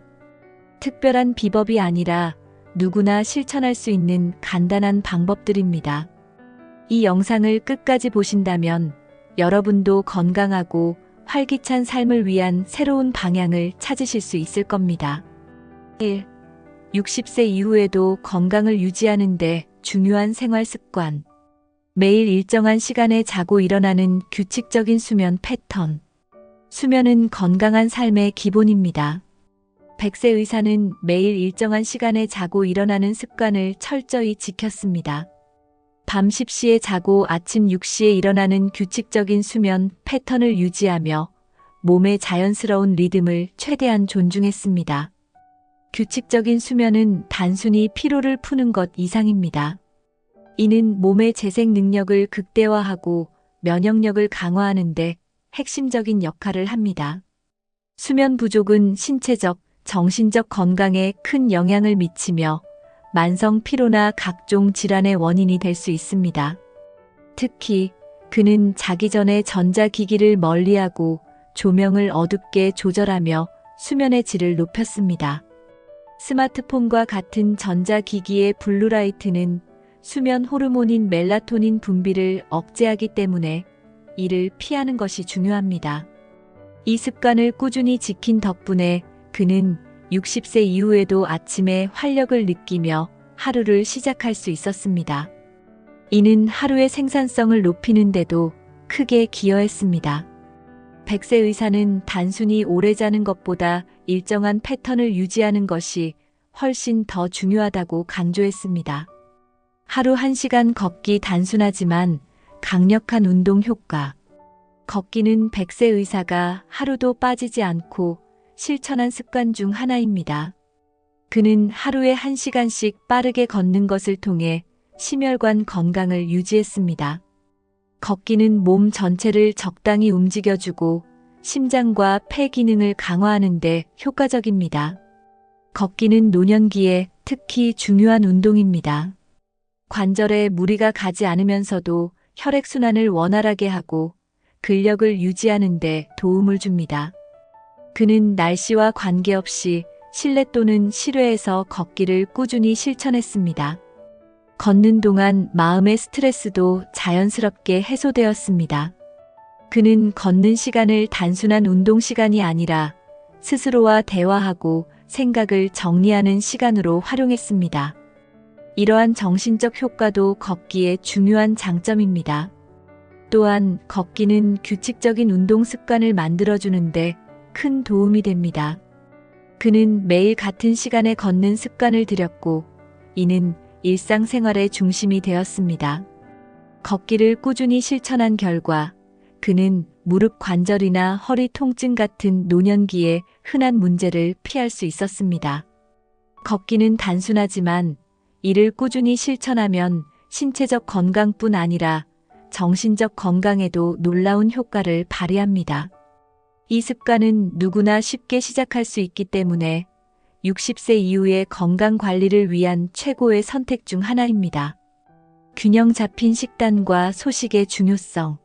특별한 비법이 아니라 누구나 실천할 수 있는 간단한 방법들입니다. 이 영상을 끝까지 보신다면 여러분도 건강하고 활기찬 삶을 위한 새로운 방향을 찾으실 수 있을 겁니다. 1. 60세 이후에도 건강을 유지하는 데 중요한 생활 습관. 매일 일정한 시간에 자고 일어나는 규칙적인 수면 패턴. 수면은 건강한 삶의 기본입니다. 100세 의사는 매일 일정한 시간에 자고 일어나는 습관을 철저히 지켰습니다. 밤 10시에 자고 아침 6시에 일어나는 규칙적인 수면 패턴을 유지하며 몸의 자연스러운 리듬을 최대한 존중했습니다. 규칙적인 수면은 단순히 피로를 푸는 것 이상입니다. 이는 몸의 재생 능력을 극대화하고 면역력을 강화하는 데 핵심적인 역할을 합니다. 수면 부족은 신체적, 정신적 건강에 큰 영향을 미치며 만성 피로나 각종 질환의 원인이 될 수 있습니다. 특히 그는 자기 전에 전자기기를 멀리하고 조명을 어둡게 조절하며 수면의 질을 높였습니다. 스마트폰과 같은 전자기기의 블루라이트는 수면 호르몬인 멜라토닌 분비를 억제하기 때문에 이를 피하는 것이 중요합니다. 이 습관을 꾸준히 지킨 덕분에 그는 60세 이후에도 아침에 활력을 느끼며 하루를 시작할 수 있었습니다. 이는 하루의 생산성을 높이는 데도 크게 기여했습니다. 100세 의사는 단순히 오래 자는 것보다 일정한 패턴을 유지하는 것이 훨씬 더 중요하다고 강조했습니다. 하루 1시간 걷기 단순하지만 강력한 운동 효과. 걷기는 100세 의사가 하루도 빠지지 않고 실천한 습관 중 하나입니다. 그는 하루에 1시간씩 빠르게 걷는 것을 통해 심혈관 건강을 유지했습니다. 걷기는 몸 전체를 적당히 움직여주고 심장과 폐 기능을 강화하는 데 효과적입니다. 걷기는 노년기에 특히 중요한 운동입니다. 관절에 무리가 가지 않으면서도 혈액순환을 원활하게 하고 근력을 유지하는 데 도움을 줍니다. 그는 날씨와 관계없이 실내 또는 실외에서 걷기를 꾸준히 실천했습니다. 걷는 동안 마음의 스트레스도 자연스럽게 해소되었습니다. 그는 걷는 시간을 단순한 운동 시간이 아니라 스스로와 대화하고 생각을 정리하는 시간으로 활용했습니다. 이러한 정신적 효과도 걷기의 중요한 장점입니다. 또한 걷기는 규칙적인 운동 습관을 만들어주는데 큰 도움이 됩니다. 그는 매일 같은 시간에 걷는 습관을 들였고 이는 일상생활의 중심이 되었습니다. 걷기를 꾸준히 실천한 결과 그는 무릎 관절이나 허리 통증 같은 노년기의 흔한 문제를 피할 수 있었습니다. 걷기는 단순하지만 이를 꾸준히 실천하면 신체적 건강뿐 아니라 정신적 건강에도 놀라운 효과를 발휘합니다. 이 습관은 누구나 쉽게 시작할 수 있기 때문에 60세 이후의 건강 관리를 위한 최고의 선택 중 하나입니다. 균형 잡힌 식단과 소식의 중요성.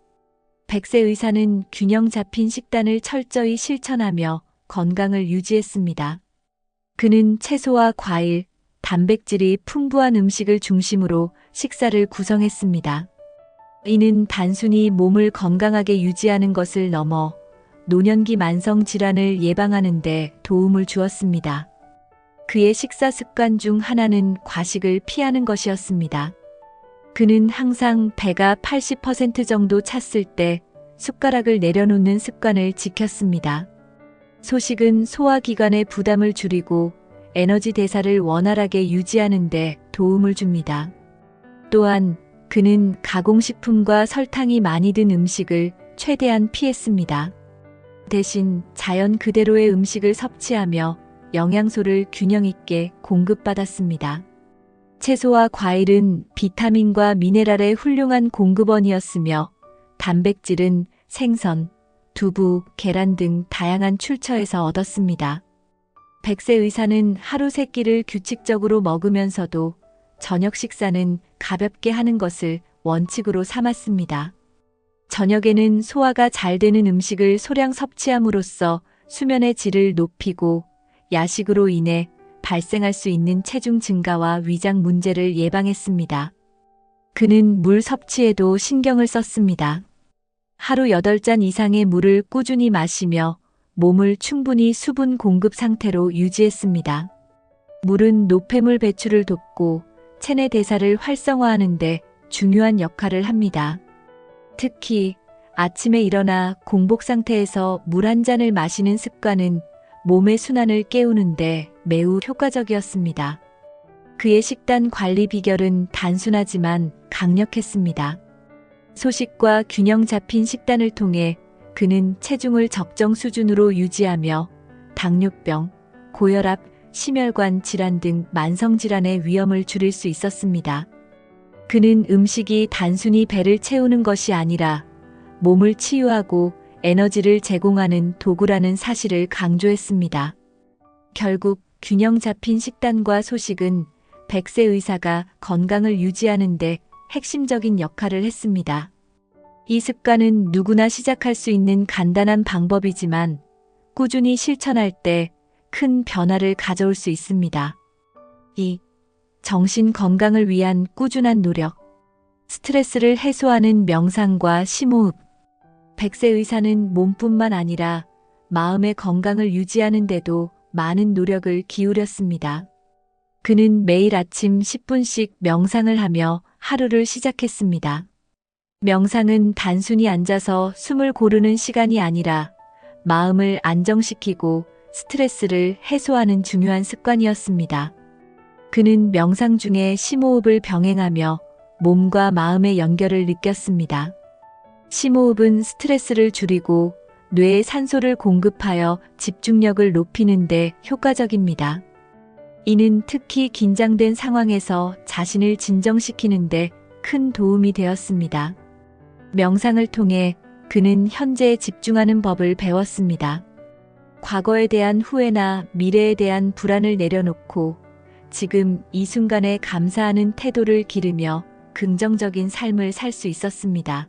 100세 의사는 균형 잡힌 식단을 철저히 실천하며 건강을 유지했습니다. 그는 채소와 과일, 단백질이 풍부한 음식을 중심으로 식사를 구성했습니다. 이는 단순히 몸을 건강하게 유지하는 것을 넘어 노년기 만성 질환을 예방하는 데 도움을 주었습니다. 그의 식사 습관 중 하나는 과식을 피하는 것이었습니다. 그는 항상 배가 80% 정도 찼을 때 숟가락을 내려놓는 습관을 지켰습니다. 소식은 소화기관의 부담을 줄이고 에너지 대사를 원활하게 유지하는 데 도움을 줍니다. 또한 그는 가공식품과 설탕이 많이 든 음식을 최대한 피했습니다. 대신 자연 그대로의 음식을 섭취하며 영양소를 균형 있게 공급받았습니다. 채소와 과일은 비타민과 미네랄의 훌륭한 공급원이었으며 단백질은 생선, 두부, 계란 등 다양한 출처에서 얻었습니다. 100세 의사는 하루 3끼를 규칙적으로 먹으면서도 저녁 식사는 가볍게 하는 것을 원칙으로 삼았습니다. 저녁에는 소화가 잘 되는 음식을 소량 섭취함으로써 수면의 질을 높이고 야식으로 인해 발생할 수 있는 체중 증가와 위장 문제를 예방했습니다. 그는 물 섭취에도 신경을 썼습니다. 하루 8잔 이상의 물을 꾸준히 마시며 몸을 충분히 수분 공급 상태로 유지했습니다. 물은 노폐물 배출을 돕고 체내 대사를 활성화하는 데 중요한 역할을 합니다. 특히 아침에 일어나 공복 상태에서 물 한 잔을 마시는 습관은 몸의 순환을 깨우는데 매우 효과적이었습니다. 그의 식단 관리 비결은 단순하지만 강력했습니다. 소식과 균형 잡힌 식단을 통해 그는 체중을 적정 수준으로 유지하며 당뇨병, 고혈압, 심혈관 질환 등 만성질환의 위험을 줄일 수 있었습니다. 그는 음식이 단순히 배를 채우는 것이 아니라 몸을 치유하고 에너지를 제공하는 도구라는 사실을 강조했습니다. 결국 균형 잡힌 식단과 소식은 100세 의사가 건강을 유지하는 데 핵심적인 역할을 했습니다. 이 습관은 누구나 시작할 수 있는 간단한 방법이지만 꾸준히 실천할 때 큰 변화를 가져올 수 있습니다. 2. 정신 건강을 위한 꾸준한 노력. 스트레스를 해소하는 명상과 심호흡. 100세 의사는 몸뿐만 아니라 마음의 건강을 유지하는 데도 많은 노력을 기울였습니다. 그는 매일 아침 10분씩 명상을 하며 하루를 시작했습니다. 명상은 단순히 앉아서 숨을 고르는 시간이 아니라 마음을 안정시키고 스트레스를 해소하는 중요한 습관이었습니다. 그는 명상 중에 심호흡을 병행하며 몸과 마음의 연결을 느꼈습니다. 심호흡은 스트레스를 줄이고 뇌에 산소를 공급하여 집중력을 높이는 데 효과적입니다. 이는 특히 긴장된 상황에서 자신을 진정시키는 데 큰 도움이 되었습니다. 명상을 통해 그는 현재에 집중하는 법을 배웠습니다. 과거에 대한 후회나 미래에 대한 불안을 내려놓고 지금 이 순간에 감사하는 태도를 기르며 긍정적인 삶을 살 수 있었습니다.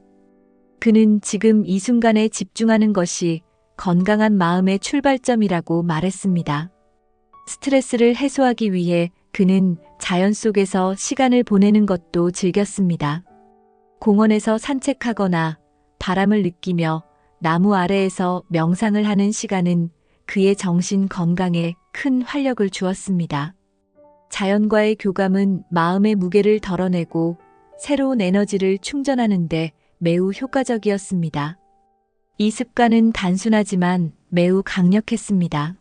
그는 지금 이 순간에 집중하는 것이 건강한 마음의 출발점이라고 말했습니다. 스트레스를 해소하기 위해 그는 자연 속에서 시간을 보내는 것도 즐겼습니다. 공원에서 산책하거나 바람을 느끼며 나무 아래에서 명상을 하는 시간은 그의 정신 건강에 큰 활력을 주었습니다. 자연과의 교감은 마음의 무게를 덜어내고 새로운 에너지를 충전하는 데 매우 효과적이었습니다. 이 습관은 단순하지만 매우 강력했습니다.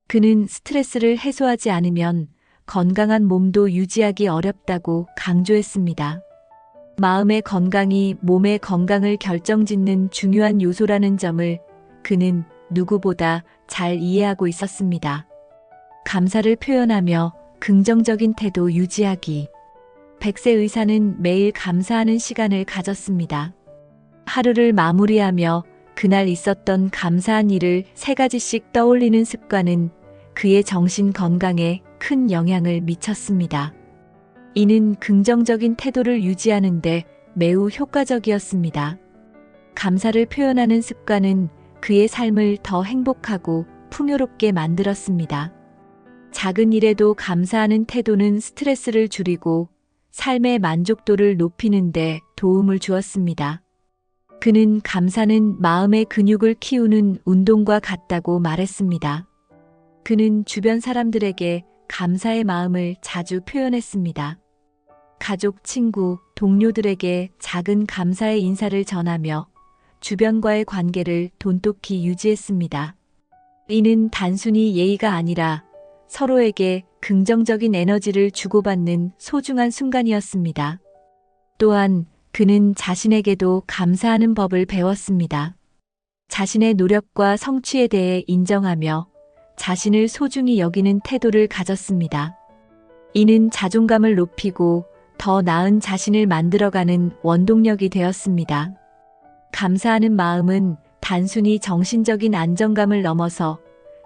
그는 스트레스를 해소하지 않으면 건강한 몸도 유지하기 어렵다고 강조했습니다. 마음의 건강이 몸의 건강을 결정짓는 중요한 요소라는 점을 그는 누구보다 잘 이해하고 있었습니다. 감사를 표현하며 긍정적인 태도 유지하기. 100세 의사는 매일 감사하는 시간을 가졌습니다. 하루를 마무리하며 그날 있었던 감사한 일을 3가지씩 떠올리는 습관은 그의 정신 건강에 큰 영향을 미쳤습니다. 이는 긍정적인 태도를 유지하는 데 매우 효과적이었습니다. 감사를 표현하는 습관은 그의 삶을 더 행복하고 풍요롭게 만들었습니다. 작은 일에도 감사하는 태도는 스트레스를 줄이고 삶의 만족도를 높이는 데 도움을 주었습니다. 그는 감사는 마음의 근육을 키우는 운동과 같다고 말했습니다. 그는 주변 사람들에게 감사의 마음을 자주 표현했습니다. 가족, 친구, 동료들에게 작은 감사의 인사를 전하며 주변과의 관계를 돈독히 유지했습니다. 이는 단순히 예의가 아니라 서로에게 긍정적인 에너지를 주고받는 소중한 순간이었습니다. 또한 그는 자신에게도 감사하는 법을 배웠습니다. 자신의 노력과 성취에 대해 인정하며 자신을 소중히 여기는 태도를 가졌습니다. 이는 자존감을 높이고 더 나은 자신을 만들어가는 원동력이 되었습니다. 감사하는 마음은 단순히 정신적인 안정감을 넘어서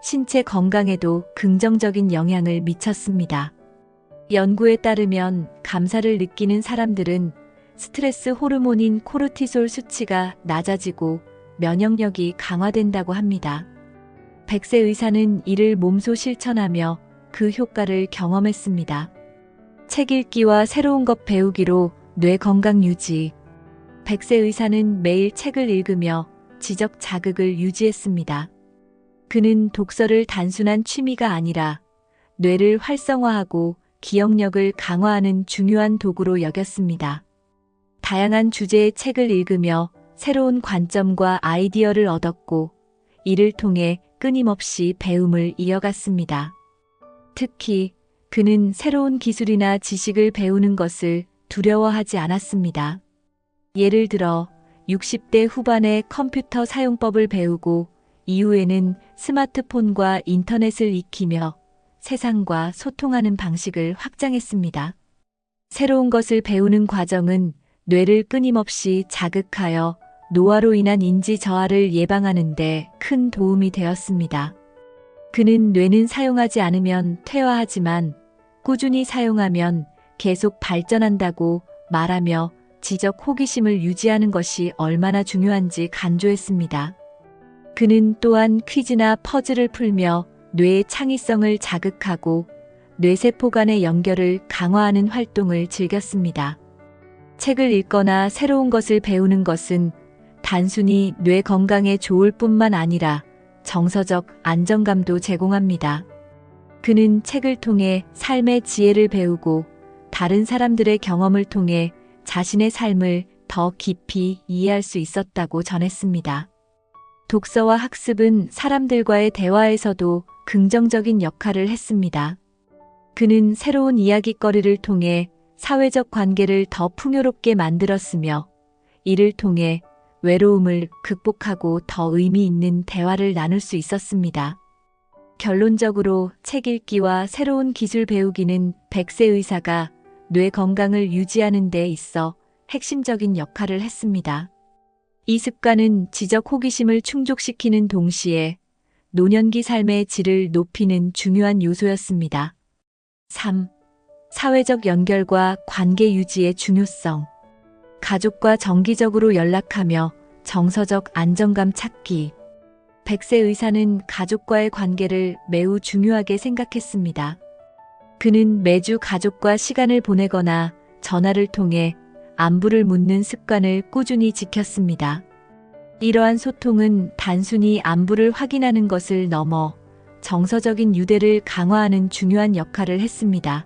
신체 건강에도 긍정적인 영향을 미쳤습니다. 연구에 따르면 감사를 느끼는 사람들은 스트레스 호르몬인 코르티솔 수치가 낮아지고 면역력이 강화된다고 합니다. 백세 의사는 이를 몸소 실천하며 그 효과를 경험했습니다. 책 읽기와 새로운 것 배우기로 뇌 건강 유지. 백세 의사는 매일 책을 읽으며 지적 자극을 유지했습니다. 그는 독서를 단순한 취미가 아니라 뇌를 활성화하고 기억력을 강화하는 중요한 도구로 여겼습니다. 다양한 주제의 책을 읽으며 새로운 관점과 아이디어를 얻었고 이를 통해 끊임없이 배움을 이어갔습니다. 특히 그는 새로운 기술이나 지식을 배우는 것을 두려워하지 않았습니다. 예를 들어 60대 후반에 컴퓨터 사용법을 배우고 이후에는 스마트폰과 인터넷을 익히며 세상과 소통하는 방식을 확장했습니다. 새로운 것을 배우는 과정은 뇌를 끊임없이 자극하여 노화로 인한 인지 저하를 예방하는 데 큰 도움이 되었습니다. 그는 뇌는 사용하지 않으면 퇴화하지만 꾸준히 사용하면 계속 발전한다고 말하며 지적 호기심을 유지하는 것이 얼마나 중요한지 강조했습니다. 그는 또한 퀴즈나 퍼즐을 풀며 뇌의 창의성을 자극하고 뇌세포 간의 연결을 강화하는 활동을 즐겼습니다. 책을 읽거나 새로운 것을 배우는 것은 단순히 뇌 건강에 좋을 뿐만 아니라 정서적 안정감도 제공합니다. 그는 책을 통해 삶의 지혜를 배우고 다른 사람들의 경험을 통해 자신의 삶을 더 깊이 이해할 수 있었다고 전했습니다. 독서와 학습은 사람들과의 대화에서도 긍정적인 역할을 했습니다. 그는 새로운 이야깃거리를 통해 사회적 관계를 더 풍요롭게 만들었으며 이를 통해 외로움을 극복하고 더 의미 있는 대화를 나눌 수 있었습니다. 결론적으로 책 읽기와 새로운 기술 배우기는 백세 의사가 뇌 건강을 유지하는 데 있어 핵심적인 역할을 했습니다. 이 습관은 지적 호기심을 충족시키는 동시에 노년기 삶의 질을 높이는 중요한 요소였습니다. 3. 사회적 연결과 관계 유지의 중요성. 가족과 정기적으로 연락하며 정서적 안정감 찾기. 백세 의사는 가족과의 관계를 매우 중요하게 생각했습니다. 그는 매주 가족과 시간을 보내거나 전화를 통해 안부를 묻는 습관을 꾸준히 지켰습니다. 이러한 소통은 단순히 안부를 확인하는 것을 넘어 정서적인 유대를 강화하는 중요한 역할을 했습니다.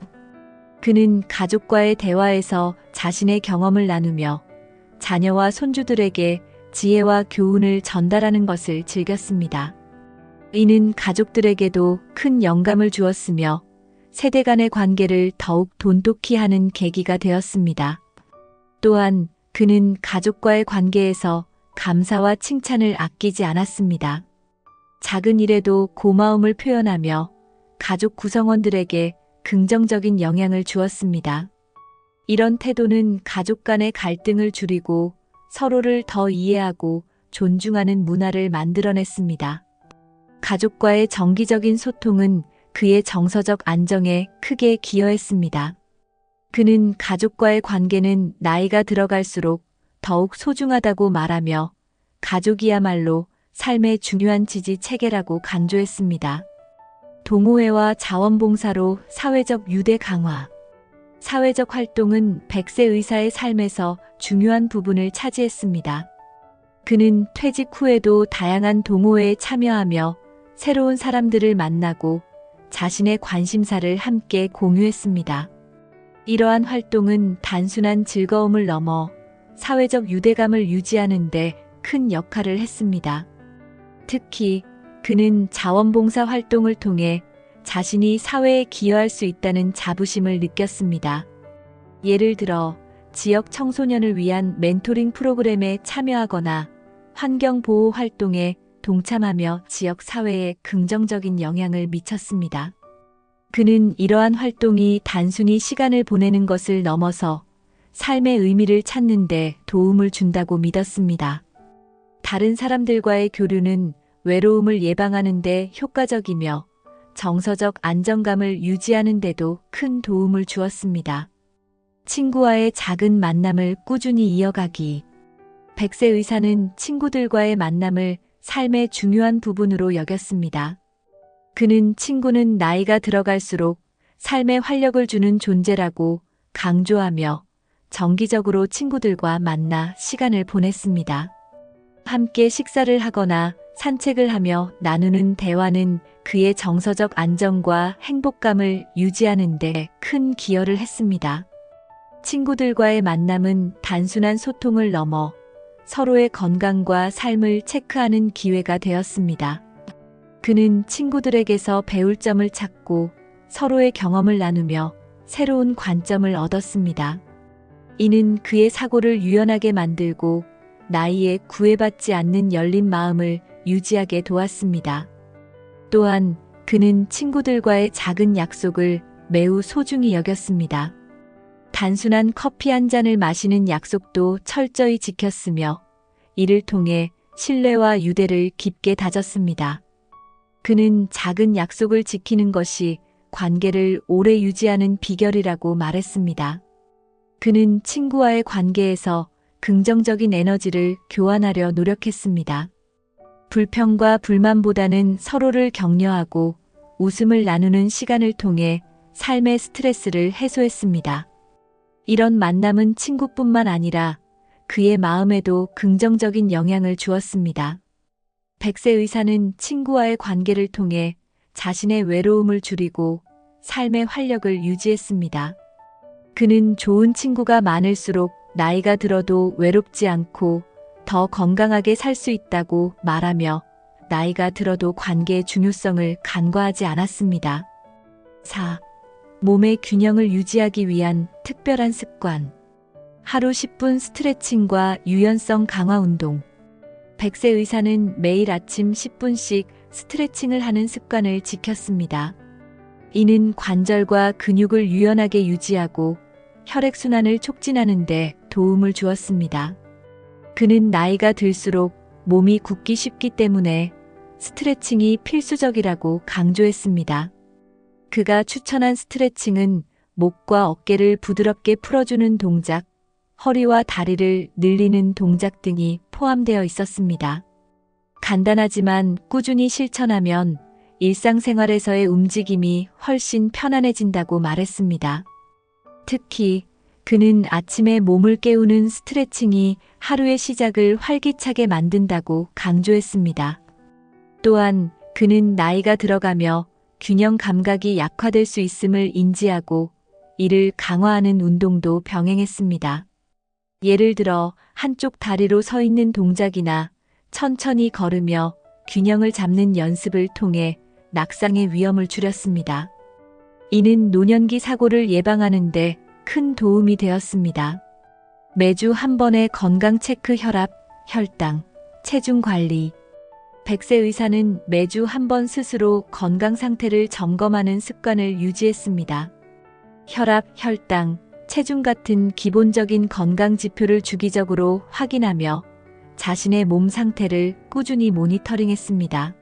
그는 가족과의 대화에서 자신의 경험을 나누며 자녀와 손주들에게 지혜와 교훈을 전달하는 것을 즐겼습니다. 이는 가족들에게도 큰 영감을 주었으며 세대 간의 관계를 더욱 돈독히 하는 계기가 되었습니다. 또한 그는 가족과의 관계에서 감사와 칭찬을 아끼지 않았습니다. 작은 일에도 고마움을 표현하며 가족 구성원들에게 긍정적인 영향을 주었습니다. 이런 태도는 가족 간의 갈등을 줄이고 서로를 더 이해하고 존중하는 문화를 만들어냈습니다. 가족과의 정기적인 소통은 그의 정서적 안정에 크게 기여했습니다. 그는 가족과의 관계는 나이가 들어갈수록 더욱 소중하다고 말하며 가족이야말로 삶의 중요한 지지 체계라고 강조했습니다. 동호회와 자원봉사로 사회적 유대 강화. 사회적 활동은 100세 의사의 삶에서 중요한 부분을 차지했습니다. 그는 퇴직 후에도 다양한 동호회에 참여하며 새로운 사람들을 만나고 자신의 관심사를 함께 공유했습니다. 이러한 활동은 단순한 즐거움을 넘어 사회적 유대감을 유지하는 데 큰 역할을 했습니다. 특히 그는 자원봉사 활동을 통해 자신이 사회에 기여할 수 있다는 자부심을 느꼈습니다. 예를 들어 지역 청소년을 위한 멘토링 프로그램에 참여하거나 환경보호 활동에 동참하며 지역 사회에 긍정적인 영향을 미쳤습니다. 그는 이러한 활동이 단순히 시간을 보내는 것을 넘어서 삶의 의미를 찾는 데 도움을 준다고 믿었습니다. 다른 사람들과의 교류는 외로움을 예방하는 데 효과적이며 정서적 안정감을 유지하는 데도 큰 도움을 주었습니다. 친구와의 작은 만남을 꾸준히 이어가기. 100세 의사는 친구들과의 만남을 삶의 중요한 부분으로 여겼습니다. 그는 친구는 나이가 들어갈수록 삶에 활력을 주는 존재라고 강조하며 정기적으로 친구들과 만나 시간을 보냈습니다. 함께 식사를 하거나 산책을 하며 나누는 대화는 그의 정서적 안정과 행복감을 유지하는 데 큰 기여를 했습니다. 친구들과의 만남은 단순한 소통을 넘어 서로의 건강과 삶을 체크하는 기회가 되었습니다. 그는 친구들에게서 배울 점을 찾고 서로의 경험을 나누며 새로운 관점을 얻었습니다. 이는 그의 사고를 유연하게 만들고 나이에 구애받지 않는 열린 마음을 유지하게 도왔습니다. 또한 그는 친구들과의 작은 약속을 매우 소중히 여겼습니다. 단순한 커피 한 잔을 마시는 약속도 철저히 지켰으며 이를 통해 신뢰와 유대를 깊게 다졌습니다. 그는 작은 약속을 지키는 것이 관계를 오래 유지하는 비결이라고 말했습니다. 그는 친구와의 관계에서 긍정적인 에너지를 교환하려 노력했습니다. 불평과 불만보다는 서로를 격려하고 웃음을 나누는 시간을 통해 삶의 스트레스를 해소했습니다. 이런 만남은 친구뿐만 아니라 그의 마음에도 긍정적인 영향을 주었습니다. 100세 의사는 친구와의 관계를 통해 자신의 외로움을 줄이고 삶의 활력을 유지했습니다. 그는 좋은 친구가 많을수록 나이가 들어도 외롭지 않고 더 건강하게 살 수 있다고 말하며 나이가 들어도 관계의 중요성을 간과하지 않았습니다. 4. 몸의 균형을 유지하기 위한 특별한 습관. 하루 10분 스트레칭과 유연성 강화 운동. 100세 의사는 매일 아침 10분씩 스트레칭을 하는 습관을 지켰습니다. 이는 관절과 근육을 유연하게 유지하고 혈액순환을 촉진하는 데 도움을 주었습니다. 그는 나이가 들수록 몸이 굳기 쉽기 때문에 스트레칭이 필수적이라고 강조했습니다. 그가 추천한 스트레칭은 목과 어깨를 부드럽게 풀어주는 동작, 허리와 다리를 늘리는 동작 등이 포함되어 있었습니다. 간단하지만 꾸준히 실천하면 일상생활에서의 움직임이 훨씬 편안해진다고 말했습니다. 특히 그는 아침에 몸을 깨우는 스트레칭이 하루의 시작을 활기차게 만든다고 강조했습니다. 또한 그는 나이가 들어가며 균형 감각이 약화될 수 있음을 인지하고 이를 강화하는 운동도 병행했습니다. 예를 들어 한쪽 다리로 서 있는 동작이나 천천히 걸으며 균형을 잡는 연습을 통해 낙상의 위험을 줄였습니다. 이는 노년기 사고를 예방하는 데 큰 도움이 되었습니다. 매주 한 번의 건강 체크 혈압, 혈당, 체중 관리. 100세 의사는 매주 한 번 스스로 건강 상태를 점검하는 습관을 유지했습니다. 혈압, 혈당, 체중 같은 기본적인 건강 지표를 주기적으로 확인하며 자신의 몸 상태를 꾸준히 모니터링했습니다.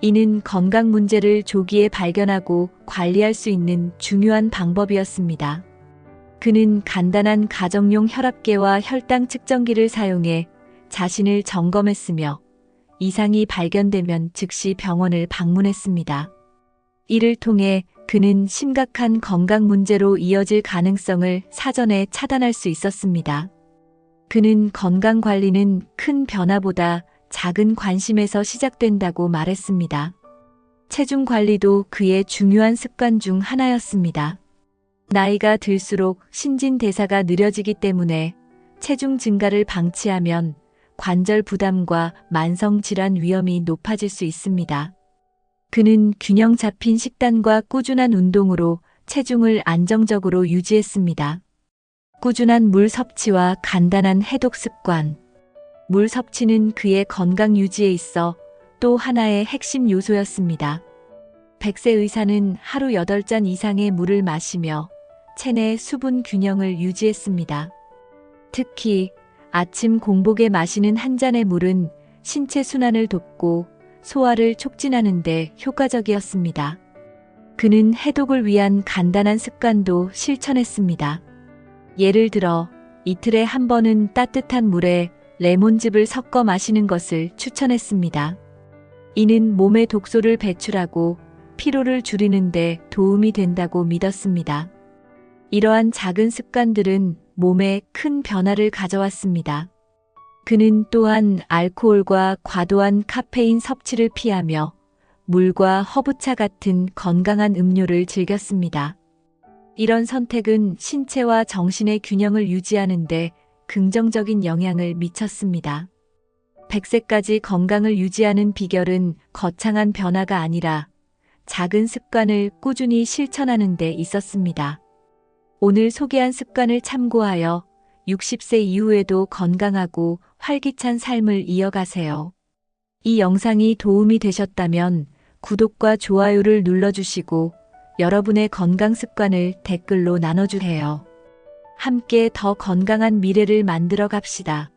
이는 건강 문제를 조기에 발견하고 관리할 수 있는 중요한 방법이었습니다. 그는 간단한 가정용 혈압계와 혈당 측정기를 사용해 자신을 점검했으며 이상이 발견되면 즉시 병원을 방문했습니다. 이를 통해 그는 심각한 건강 문제로 이어질 가능성을 사전에 차단할 수 있었습니다. 그는 건강 관리는 큰 변화보다 작은 관심에서 시작된다고 말했습니다. 체중 관리도 그의 중요한 습관 중 하나였습니다. 나이가 들수록 신진대사가 느려지기 때문에 체중 증가를 방치하면 관절 부담과 만성 질환 위험이 높아질 수 있습니다. 그는 균형 잡힌 식단과 꾸준한 운동으로 체중을 안정적으로 유지했습니다. 꾸준한 물 섭취와 간단한 해독 습관. 물 섭취는 그의 건강 유지에 있어 또 하나의 핵심 요소였습니다. 백세 의사는 하루 8잔 이상의 물을 마시며 체내 수분 균형을 유지했습니다. 특히 아침 공복에 마시는 한 잔의 물은 신체 순환을 돕고 소화를 촉진하는 데 효과적이었습니다. 그는 해독을 위한 간단한 습관도 실천했습니다. 예를 들어 이틀에 한 번은 따뜻한 물에 레몬즙을 섞어 마시는 것을 추천했습니다. 이는 몸의 독소를 배출하고 피로를 줄이는 데 도움이 된다고 믿었습니다. 이러한 작은 습관들은 몸에 큰 변화를 가져왔습니다. 그는 또한 알코올과 과도한 카페인 섭취를 피하며 물과 허브차 같은 건강한 음료를 즐겼습니다. 이런 선택은 신체와 정신의 균형을 유지하는 데 긍정적인 영향을 미쳤습니다. 100세까지 건강을 유지하는 비결은 거창한 변화가 아니라 작은 습관을 꾸준히 실천하는 데 있었습니다. 오늘 소개한 습관을 참고하여 60세 이후에도 건강하고 활기찬 삶을 이어가세요. 이 영상이 도움이 되셨다면 구독과 좋아요를 눌러주시고 여러분의 건강 습관을 댓글로 나눠주세요. 함께 더 건강한 미래를 만들어 갑시다.